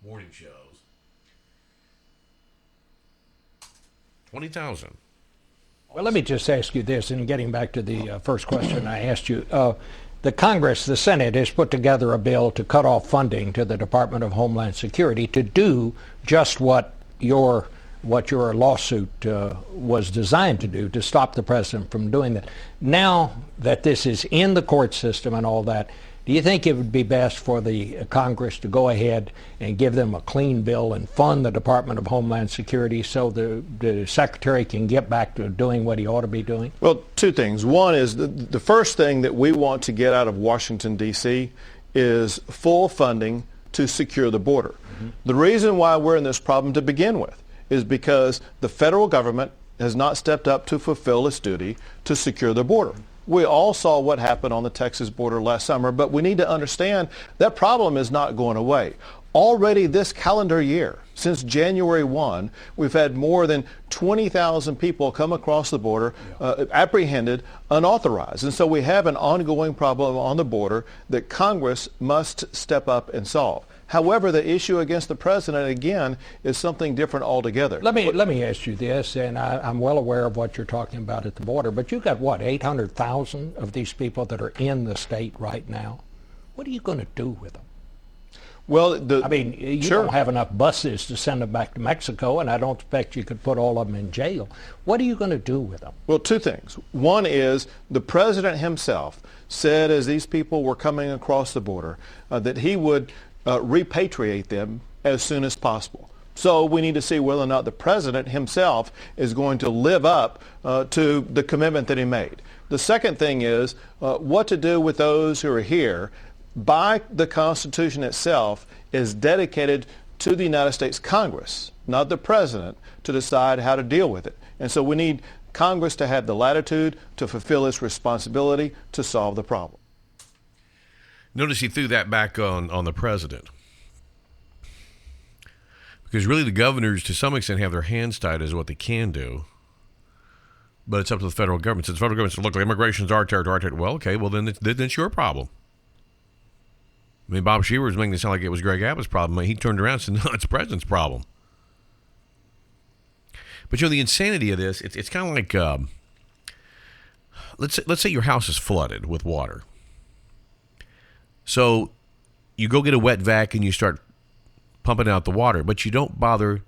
morning shows. 20,000. Well, let me just ask you this, and getting back to the first question I asked you. The Congress, the Senate, has put together a bill to cut off funding to the Department of Homeland Security to do just what your lawsuit was designed to do, to stop the president from doing that. Now that this is in the court system and all that, do you think it would be best for the Congress to go ahead and give them a clean bill and fund the Department of Homeland Security so the Secretary can get back to doing what he ought to be doing? Well, two things. One is the first thing that we want to get out of Washington, D.C. is full funding to secure the border. Mm-hmm. The reason why we're in this problem to begin with is because the federal government has not stepped up to fulfill its duty to secure the border. We all saw what happened on the Texas border last summer, but we need to understand that problem is not going away. Already this calendar year, since January 1, we've had more than 20,000 people come across the border, apprehended, unauthorized. And so we have an ongoing problem on the border that Congress must step up and solve. However, the issue against the president, again, is something different altogether. Let me ask you this, and I'm well aware of what you're talking about at the border, but you've got, 800,000 of these people that are in the state right now? What are you going to do with them? Well, you don't have enough buses to send them back to Mexico, and I don't expect you could put all of them in jail. What are you going to do with them? Well, two things. One is the president himself said as these people were coming across the border that he would repatriate them as soon as possible. So we need to see whether or not the president himself is going to live up to the commitment that he made. The second thing is what to do with those who are here. By the Constitution itself is dedicated to the United States Congress, not the president, to decide how to deal with it. And so we need Congress to have the latitude to fulfill its responsibility to solve the problem. Notice he threw that back on the president. Because really the governors, to some extent, have their hands tied as what they can do. But it's up to the federal government. Since the federal government says, look, immigration's our territory. Well, okay, well, then it's your problem. I mean, Bob Shearer was making it sound like it was Greg Abbott's problem. He turned around and said, no, it's the president's problem. But, the insanity of this, it's kind of like, let's say your house is flooded with water. So you go get a wet vac and you start pumping out the water, but you don't bother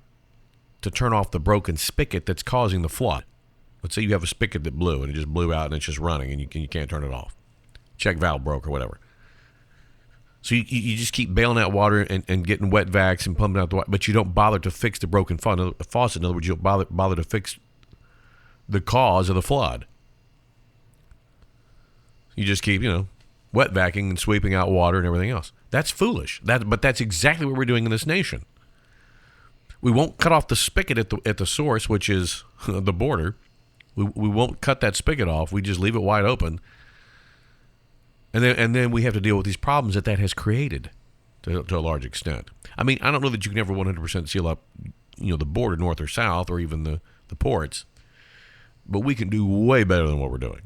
to turn off the broken spigot that's causing the flood. Let's say you have a spigot that blew and it just blew out and it's just running and you can't turn it off. Check valve broke or whatever. So you just keep bailing out water and getting wet vacs and pumping out the water, but you don't bother to fix the broken faucet. In other words, you don't bother to fix the cause of the flood. You just keep, wet vacuuming and sweeping out water and everything else. That's foolish. But that's exactly what we're doing in this nation. We won't cut off the spigot at the source, which is the border. We won't cut that spigot off. We just leave it wide open. And then we have to deal with these problems that has created to a large extent. I mean, I don't know that you can ever 100% seal up, the border north or south or even the ports, but we can do way better than what we're doing.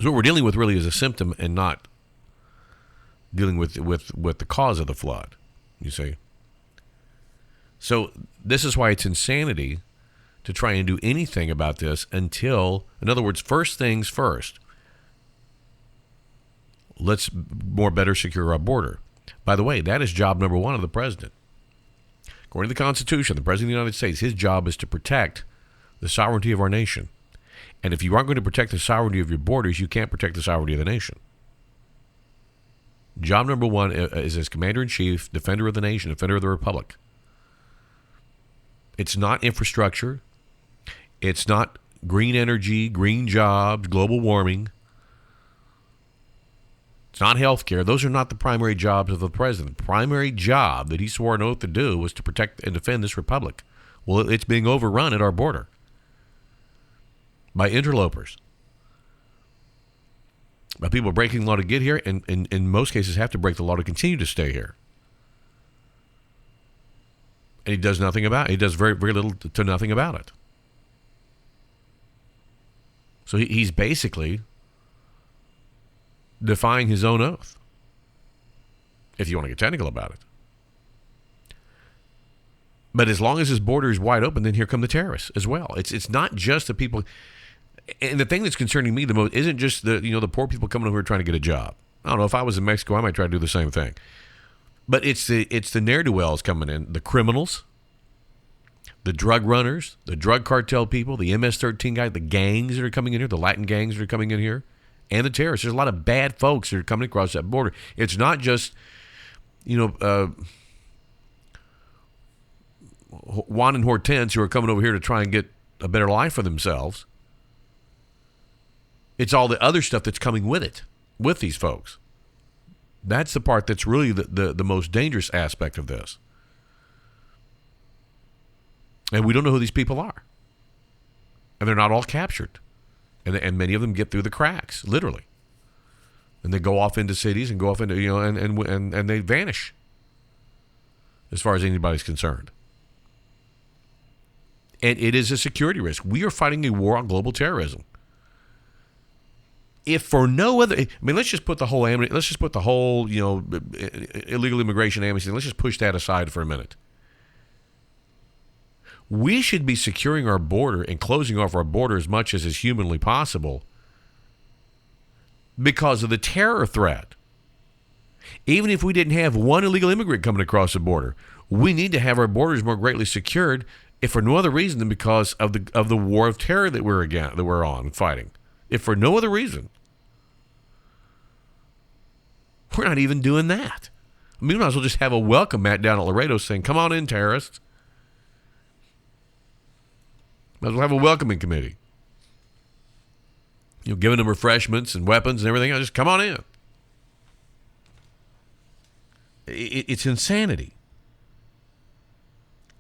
So what we're dealing with really is a symptom and not dealing with the cause of the flood, you see. So this is why it's insanity to try and do anything about this until, in other words, first things first. Let's better secure our border. By the way, that is job number one of the president. According to the Constitution, the President of the United States, his job is to protect the sovereignty of our nation. And if you aren't going to protect the sovereignty of your borders, you can't protect the sovereignty of the nation. Job number one is as Commander-in-Chief, Defender of the Nation, Defender of the Republic. It's not infrastructure. It's not green energy, green jobs, global warming. It's not health care. Those are not the primary jobs of the president. The primary job that he swore an oath to do was to protect and defend this republic. Well, it's being overrun at our border by interlopers, by people breaking the law to get here, and in most cases have to break the law to continue to stay here. And he does nothing about it. He does very, very little to nothing about it. So he's basically defying his own oath, if you want to get technical about it. But as long as his border is wide open, then here come the terrorists as well. It's not just the people. And the thing that's concerning me the most isn't just the poor people coming over here trying to get a job. I don't know, if I was in Mexico, I might try to do the same thing. But it's the ne'er-do-wells coming in, the criminals, the drug runners, the drug cartel people, the MS-13 guys, the gangs that are coming in here, the Latin gangs that are coming in here, and the terrorists. There's a lot of bad folks that are coming across that border. It's not just, Juan and Hortense who are coming over here to try and get a better life for themselves. It's all the other stuff that's coming with it, with these folks. That's the part that's really the most dangerous aspect of this. And we don't know who these people are. And they're not all captured. And many of them get through the cracks, literally. And they go off into cities and go off into, and they vanish as far as anybody's concerned. And it is a security risk. We are fighting a war on global terrorism. If for no other, let's just put the whole illegal immigration amnesty, let's just push that aside for a minute. We should be securing our border and closing off our border as much as is humanly possible because of the terror threat. Even if we didn't have one illegal immigrant coming across the border, we need to have our borders more greatly secured, if for no other reason than because of the war of terror that we're on fighting. If for no other reason. We're not even doing that. We might as well just have a welcome mat down at Laredo saying, "Come on in, terrorists." Might as well have a welcoming committee. Giving them refreshments and weapons and everything else. Just come on in. It's insanity.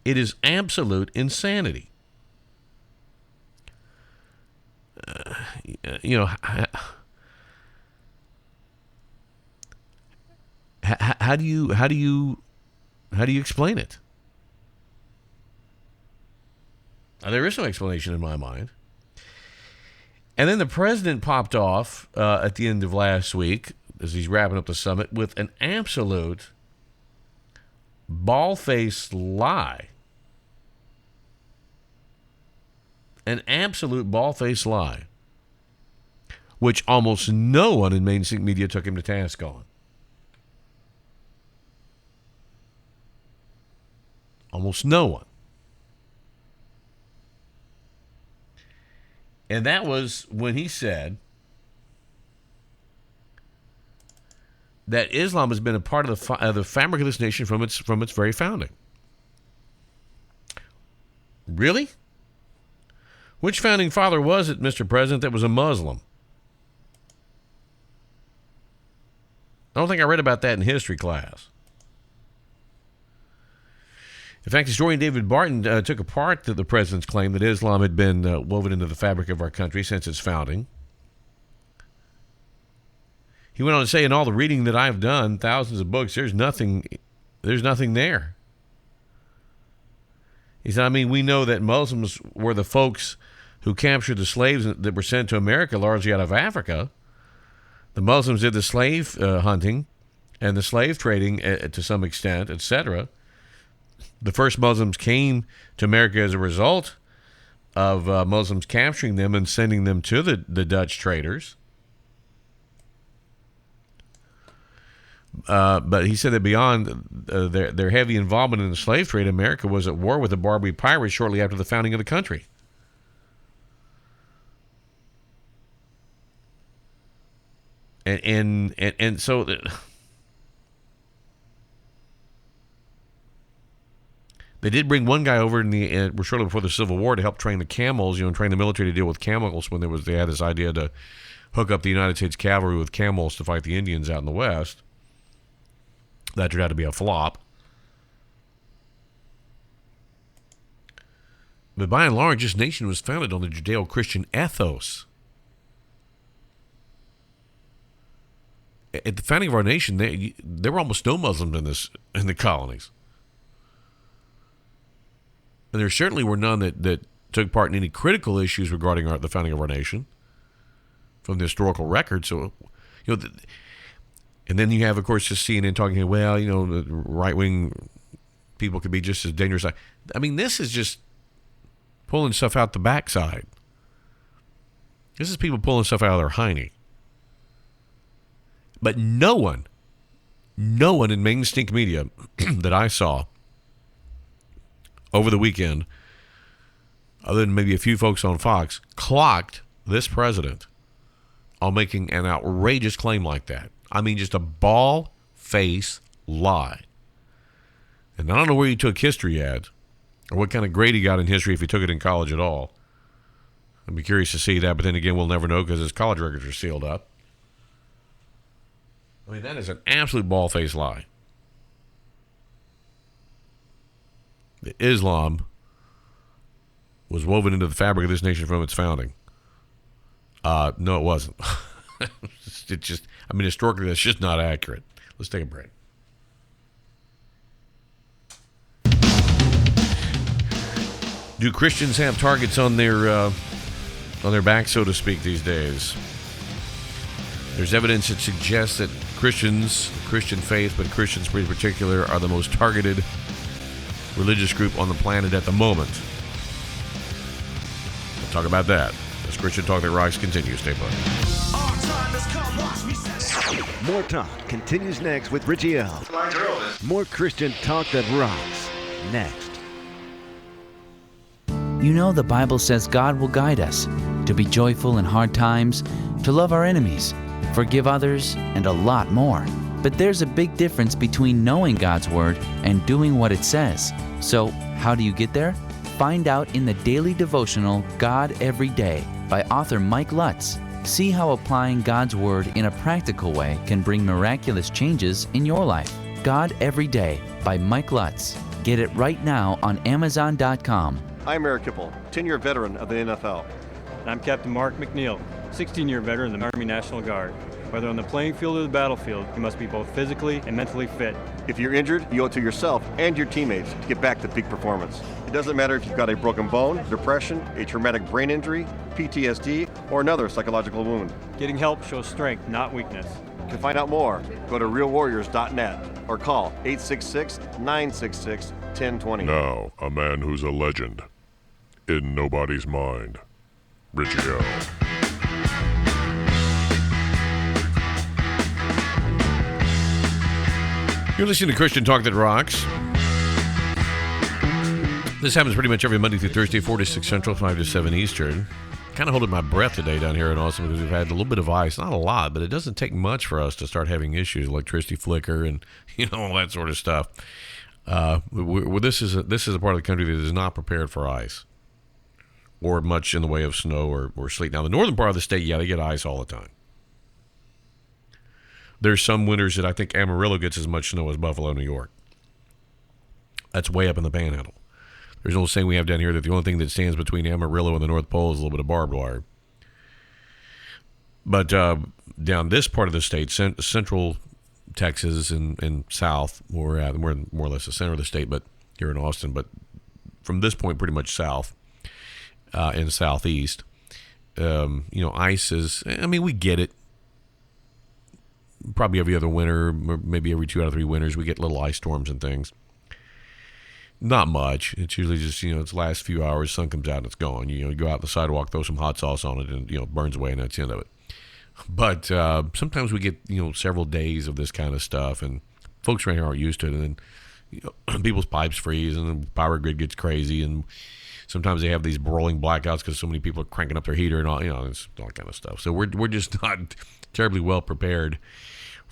It is absolute insanity. How do you explain it? There is no explanation in my mind. And then the president popped off at the end of last week, as he's wrapping up the summit, with an absolute bald-faced lie. An absolute bald-faced lie, which almost no one in mainstream media took him to task on. Almost no one. And that was when he said that Islam has been a part of the fabric of this nation from its very founding. Really? Which founding father was it, Mr. President, that was a Muslim? I don't think I read about that in history class. In fact, historian David Barton took apart the president's claim that Islam had been woven into the fabric of our country since its founding. He went on to say, in all the reading that I've done, thousands of books, there's nothing there. He said, we know that Muslims were the folks who captured the slaves that were sent to America, largely out of Africa. The Muslims did the slave hunting and the slave trading to some extent, etc. The first Muslims came to America as a result of Muslims capturing them and sending them to the Dutch traders. But he said that beyond their heavy involvement in the slave trade, America was at war with the Barbary pirates shortly after the founding of the country. And so they did bring one guy over shortly before the Civil War to help train the camels, and train the military to deal with camels when they had this idea to hook up the United States cavalry with camels to fight the Indians out in the West. That turned out to be a flop. But by and large, this nation was founded on the Judeo-Christian ethos. At the founding of our nation, there were almost no Muslims in the colonies. And there certainly were none that took part in any critical issues regarding the founding of our nation from the historical record. So, and then you have, of course, just CNN talking, the right-wing people could be just as dangerous. I mean, this is just pulling stuff out the backside. This is people pulling stuff out of their hiney. But no one in mainstream media that I saw over the weekend, other than maybe a few folks on Fox, clocked this president on making an outrageous claim like that. I mean, just a bald-faced lie. And I don't know where he took history at, or what kind of grade he got in history if he took it in college at all. I'd be curious to see that, but then again, we'll never know because his college records are sealed up. I mean, that is an absolute bald-faced lie. Islam was woven into the fabric of this nation from its founding. No, it wasn't. It just, I mean, historically, that's just not accurate. Let's take a break. Do Christians have targets on their back, so to speak, these days? There's evidence that suggests that Christians, Christian faith, but Christians in particular, are the most targeted religious group on the planet at the moment. We'll talk about that as Christian Talk That Rocks continues. Stay put. More talk continues next with Richie L. More Christian Talk That Rocks next. You know, the Bible says God will guide us to be joyful in hard times, to love our enemies, forgive others, and a lot more. But there's a big difference between knowing God's Word and doing what it says. So, how do you get there? Find out in the daily devotional God Every Day by author Mike Lutz. See how applying God's Word in a practical way can bring miraculous changes in your life. God Every Day by Mike Lutz. Get it right now on Amazon.com. I'm Eric Kipple, 10-year veteran of the NFL. I'm Captain Mark McNeil, 16-year veteran of the Army National Guard. Whether on the playing field or the battlefield, you must be both physically and mentally fit. If you're injured, you owe it to yourself and your teammates to get back to peak performance. It doesn't matter if you've got a broken bone, depression, a traumatic brain injury, PTSD, or another psychological wound. Getting help shows strength, not weakness. To find out more, go to realwarriors.net or call 866-966-1020. Now, a man who's a legend in nobody's mind, Richie L. You're listening to Christian Talk That Rocks. This happens pretty much every Monday through Thursday, 4 to 6 Central, 5 to 7 Eastern. Kind of holding my breath today down here in Austin because we've had a little bit of ice. Not a lot, but it doesn't take much for us to start having issues, electricity flicker and, all that sort of stuff. This is a part of the country that is not prepared for ice or much in the way of snow or sleet. Now, the northern part of the state, yeah, they get ice all the time. There's some winters that I think Amarillo gets as much snow as Buffalo, New York. That's way up in the Panhandle. There's an old saying we have down here that the only thing that stands between Amarillo and the North Pole is a little bit of barbed wire. But down this part of the state, central Texas and south, we're more or less the center of the state, but here in Austin, but from this point pretty much south and southeast, ice is, we get it. Probably every other winter, maybe every 2 out of 3 winters, we get little ice storms and things. Not much. It's usually just, it's the last few hours, sun comes out and it's gone. You go out on the sidewalk, throw some hot sauce on it, and, it burns away, and that's the end of it. But sometimes we get, several days of this kind of stuff, and folks around here aren't used to it. And then, people's pipes freeze, and the power grid gets crazy, and sometimes they have these rolling blackouts because so many people are cranking up their heater and all, it's all that kind of stuff. So we're just not terribly well prepared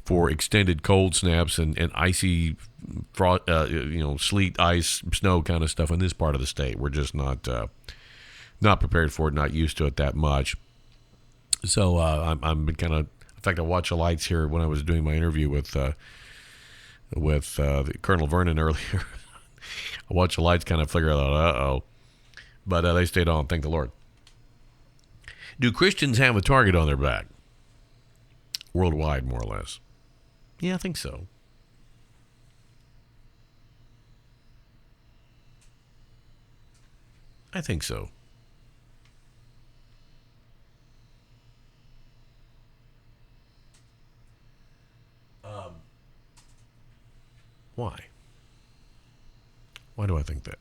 for extended cold snaps and icy, sleet, ice, snow kind of stuff in this part of the state. We're just not prepared for it, not used to it that much. So I'm kind of, in fact, I watched the lights here when I was doing my interview with Colonel Vernon earlier. I watched the lights kind of flicker out, but they stayed on, thank the Lord. Do Christians have a target on their back? Worldwide, more or less. Yeah, I think so. I think so. Why? Why do I think that?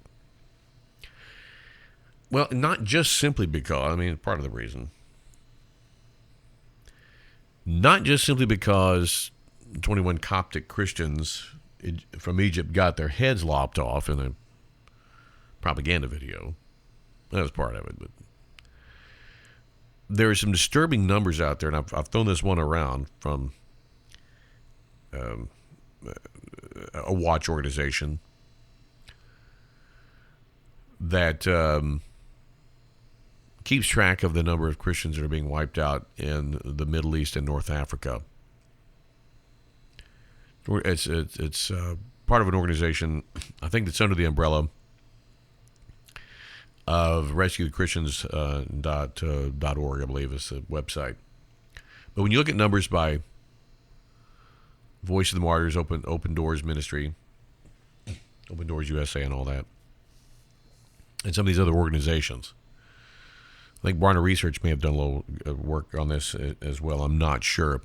Well, not just simply because, I mean, part of the reason. Not just simply because 21 Coptic Christians from Egypt got their heads lopped off in a propaganda video. That was part of it. But there are some disturbing numbers out there, and I've thrown this one around from a watch organization that keeps track of the number of Christians that are being wiped out in the Middle East and North Africa. It's part of an organization, I think that's under the umbrella of rescuedchristians.org, I believe is the website. But when you look at numbers by Voice of the Martyrs, Open Doors Ministry, Open Doors USA and all that, and some of these other organizations, I think Barna Research may have done a little work on this as well. I'm not sure.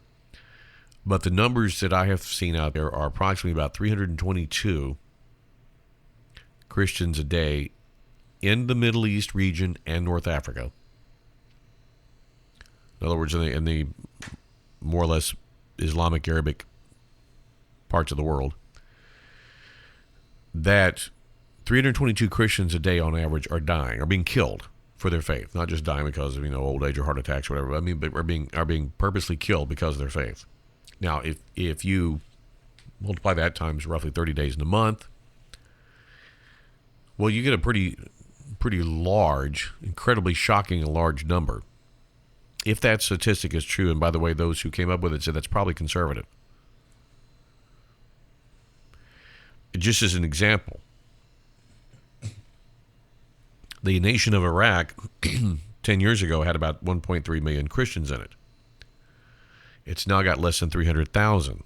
But the numbers that I have seen out there are approximately about 322 Christians a day in the Middle East region and North Africa. In other words, in the more or less Islamic Arabic parts of the world, that 322 Christians a day on average are dying, are being killed for their faith. Not just dying because of, old age or heart attacks or whatever. I mean, but are being purposely killed because of their faith. Now, if you multiply that times roughly 30 days in a month, well, you get a pretty large, incredibly shocking large number. If that statistic is true, and by the way, those who came up with it said that's probably conservative. Just as an example, the nation of Iraq 10 years ago had about 1.3 million Christians in it. It's now got less than 300,000.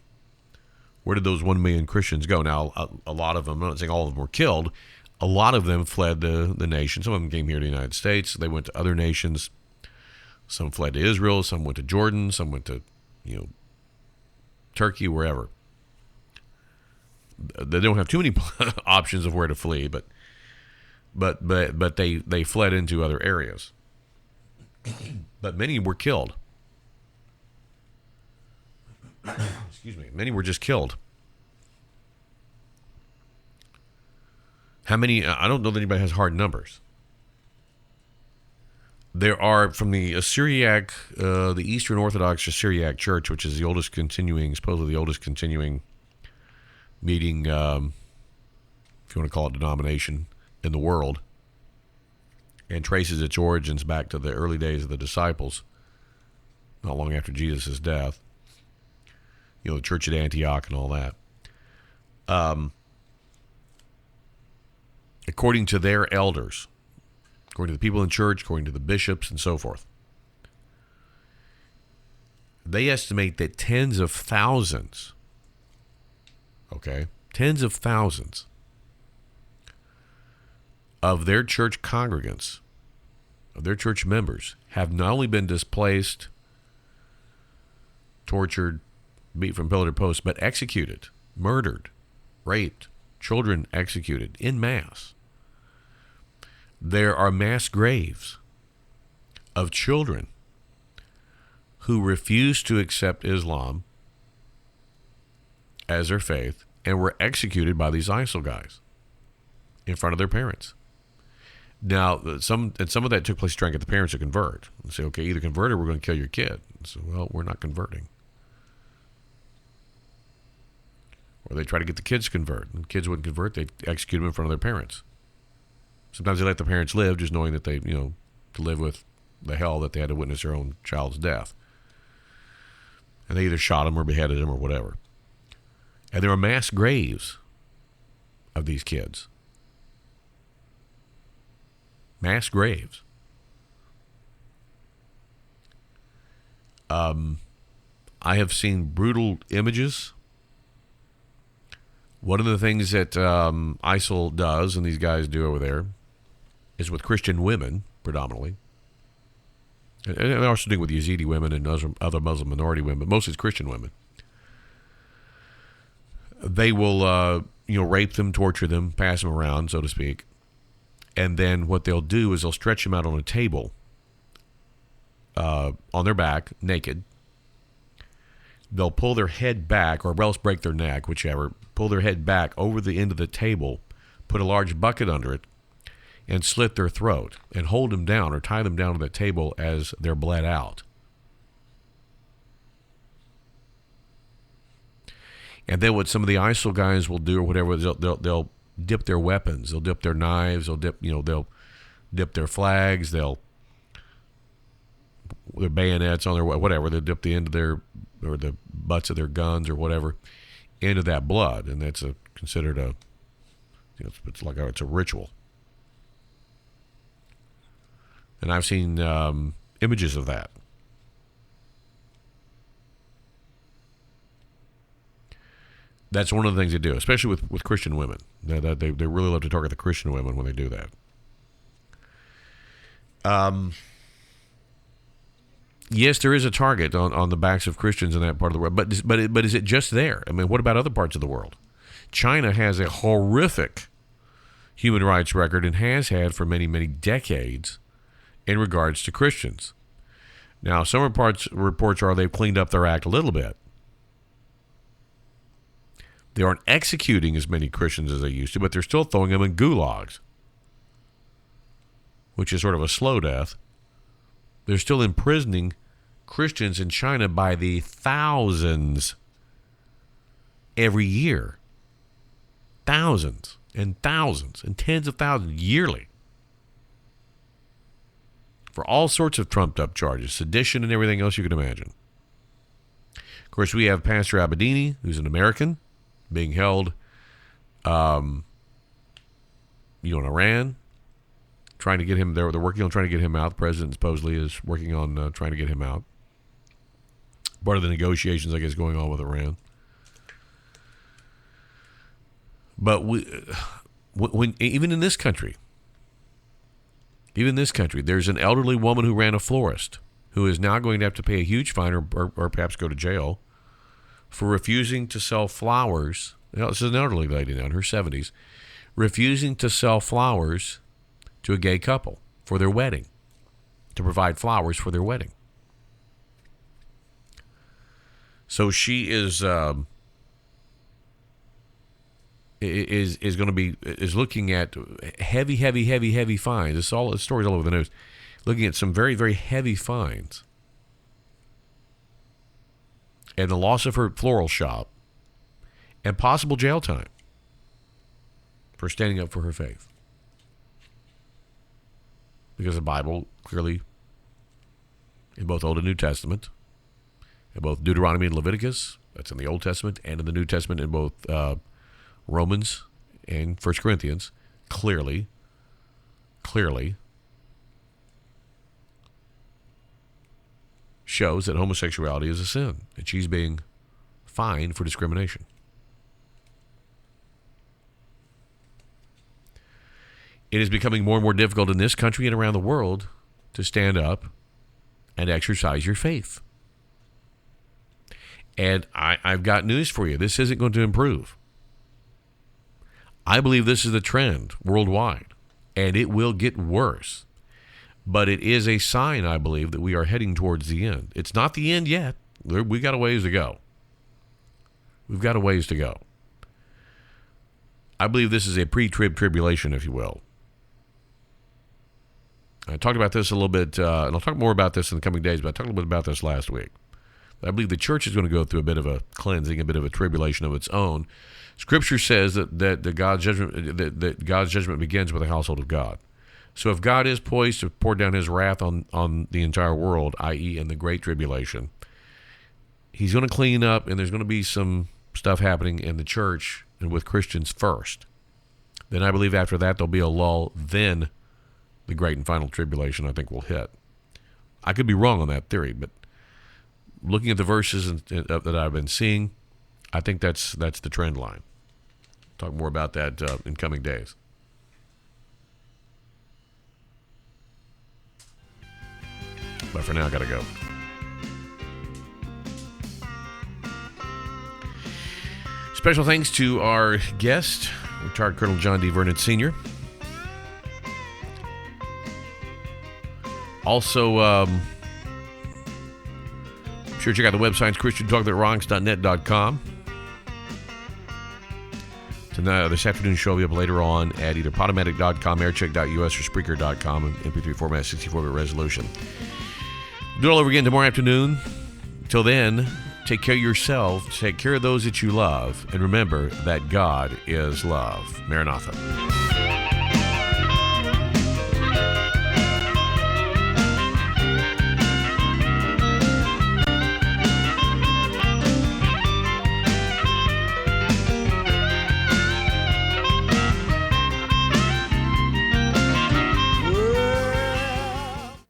Where did those 1 million Christians go? Now, a lot of them, I'm not saying all of them were killed, a lot of them fled the nation. Some of them came here to the United States. They went to other nations. Some fled to Israel. Some went to Jordan. Some went to, Turkey, wherever. They don't have too many options of where to flee, but they fled into other areas. But many were killed. Excuse me. Many were just killed. How many? I don't know that anybody has hard numbers. There are, from the Syriac, the Eastern Orthodox Syriac Church, which is supposedly the oldest continuing meeting, if you want to call it denomination, in the world, and traces its origins back to the early days of the disciples, not long after Jesus' death. The church at Antioch and all that. According to their elders, according to the people in church, according to the bishops and so forth, they estimate that tens of thousands of their church congregants, of their church members, have not only been displaced, tortured, beat from pillar to post, but executed, murdered, raped, children executed en masse. There are mass graves of children who refused to accept Islam as their faith and were executed by these ISIL guys in front of their parents. Now, some of that took place trying to get the parents to convert and say, okay, either convert or we're going to kill your kid. And so, well, we're not converting. Or they try to get the kids to convert. And kids wouldn't convert, they execute them in front of their parents. Sometimes they let the parents live, just knowing that they, to live with the hell that they had to witness their own child's death. And they either shot them or beheaded them or whatever. And there are mass graves of these kids. Mass graves. I have seen brutal images. One of the things that ISIL does, and these guys do over there, is with Christian women, predominantly. And they're also doing with Yazidi women and other Muslim minority women, but mostly it's Christian women. They will rape them, torture them, pass them around, so to speak. And then what they'll do is they'll stretch them out on a table on their back, naked. They'll pull their head back, or else break their neck, whichever. Pull their head back over the end of the table, put a large bucket under it, and slit their throat, and hold them down or tie them down to the table as they're bled out. And then what some of the ISIL guys will do, or whatever, they'll dip their weapons, they'll dip their knives, they'll dip their flags, their bayonets on their whatever, they'll dip the end of their, or the butts of their guns or whatever, into that blood, and that's considered a, it's a ritual. And I've seen images of that. That's one of the things they do, especially with Christian women. They really love to target the Christian women when they do that. Yes, there is a target on the backs of Christians in that part of the world, but is it just there? I mean, what about other parts of the world? China has a horrific human rights record and has had for many, many decades in regards to Christians. Now, some reports are they've cleaned up their act a little bit. They aren't executing as many Christians as they used to, but they're still throwing them in gulags, which is sort of a slow death. They're still imprisoning Christians in China by the thousands every year. Thousands and thousands and tens of thousands yearly. For all sorts of trumped-up charges, sedition and everything else you can imagine. Of course, we have Pastor Abedini, who's an American, being held, in Iran, trying to get him there. They're working on trying to get him out. The president supposedly is working on trying to get him out. Part of the negotiations, I guess, going on with Iran. But when even in this country, there's an elderly woman who ran a florist who is now going to have to pay a huge fine or perhaps go to jail for refusing to sell flowers. This is an elderly lady now in her 70s, refusing to sell flowers to a gay couple for their wedding, to provide flowers for their wedding. So she is looking at heavy fines. This story's all over the news. Looking at some very, very heavy fines. And the loss of her floral shop, and possible jail time for standing up for her faith. Because the Bible clearly, in both Old and New Testament, in both Deuteronomy and Leviticus, that's in the Old Testament, and in the New Testament in both Romans and 1 Corinthians, clearly shows that homosexuality is a sin, and she's being fined for discrimination. It is becoming more and more difficult in this country and around the world to stand up and exercise your faith. And I've got news for you. This isn't going to improve. I believe this is the trend worldwide, and it will get worse. But it is a sign, I believe, that we are heading towards the end. It's not the end yet. We've got a ways to go. I believe this is a pre-trib tribulation, if you will. I talked about this a little bit, and I'll talk more about this in the coming days, but I talked a little bit about this last week. But I believe the church is going to go through a bit of a cleansing, a bit of a tribulation of its own. Scripture says that God's judgment begins with the household of God. So if God is poised to pour down his wrath on the entire world, i.e. in the Great Tribulation, he's going to clean up, and there's going to be some stuff happening in the church and with Christians first. Then I believe after that there'll be a lull. Then the Great and Final Tribulation, I think, will hit. I could be wrong on that theory, but looking at the verses that I've been seeing, I think that's the trend line. Talk more about that in coming days. But for now, I got to go. Special thanks to our guest, retired Colonel John D. Vernon Sr. Also, sure check out the websites, christiantalkthatrocks.net.com. Tonight, this afternoon's show will be up later on at either podomatic.com, aircheck.us, or Spreaker.com in MP3 format, 64-bit resolution. Do it all over again tomorrow afternoon. Until then, take care of yourself, take care of those that you love, and remember that God is love. Maranatha.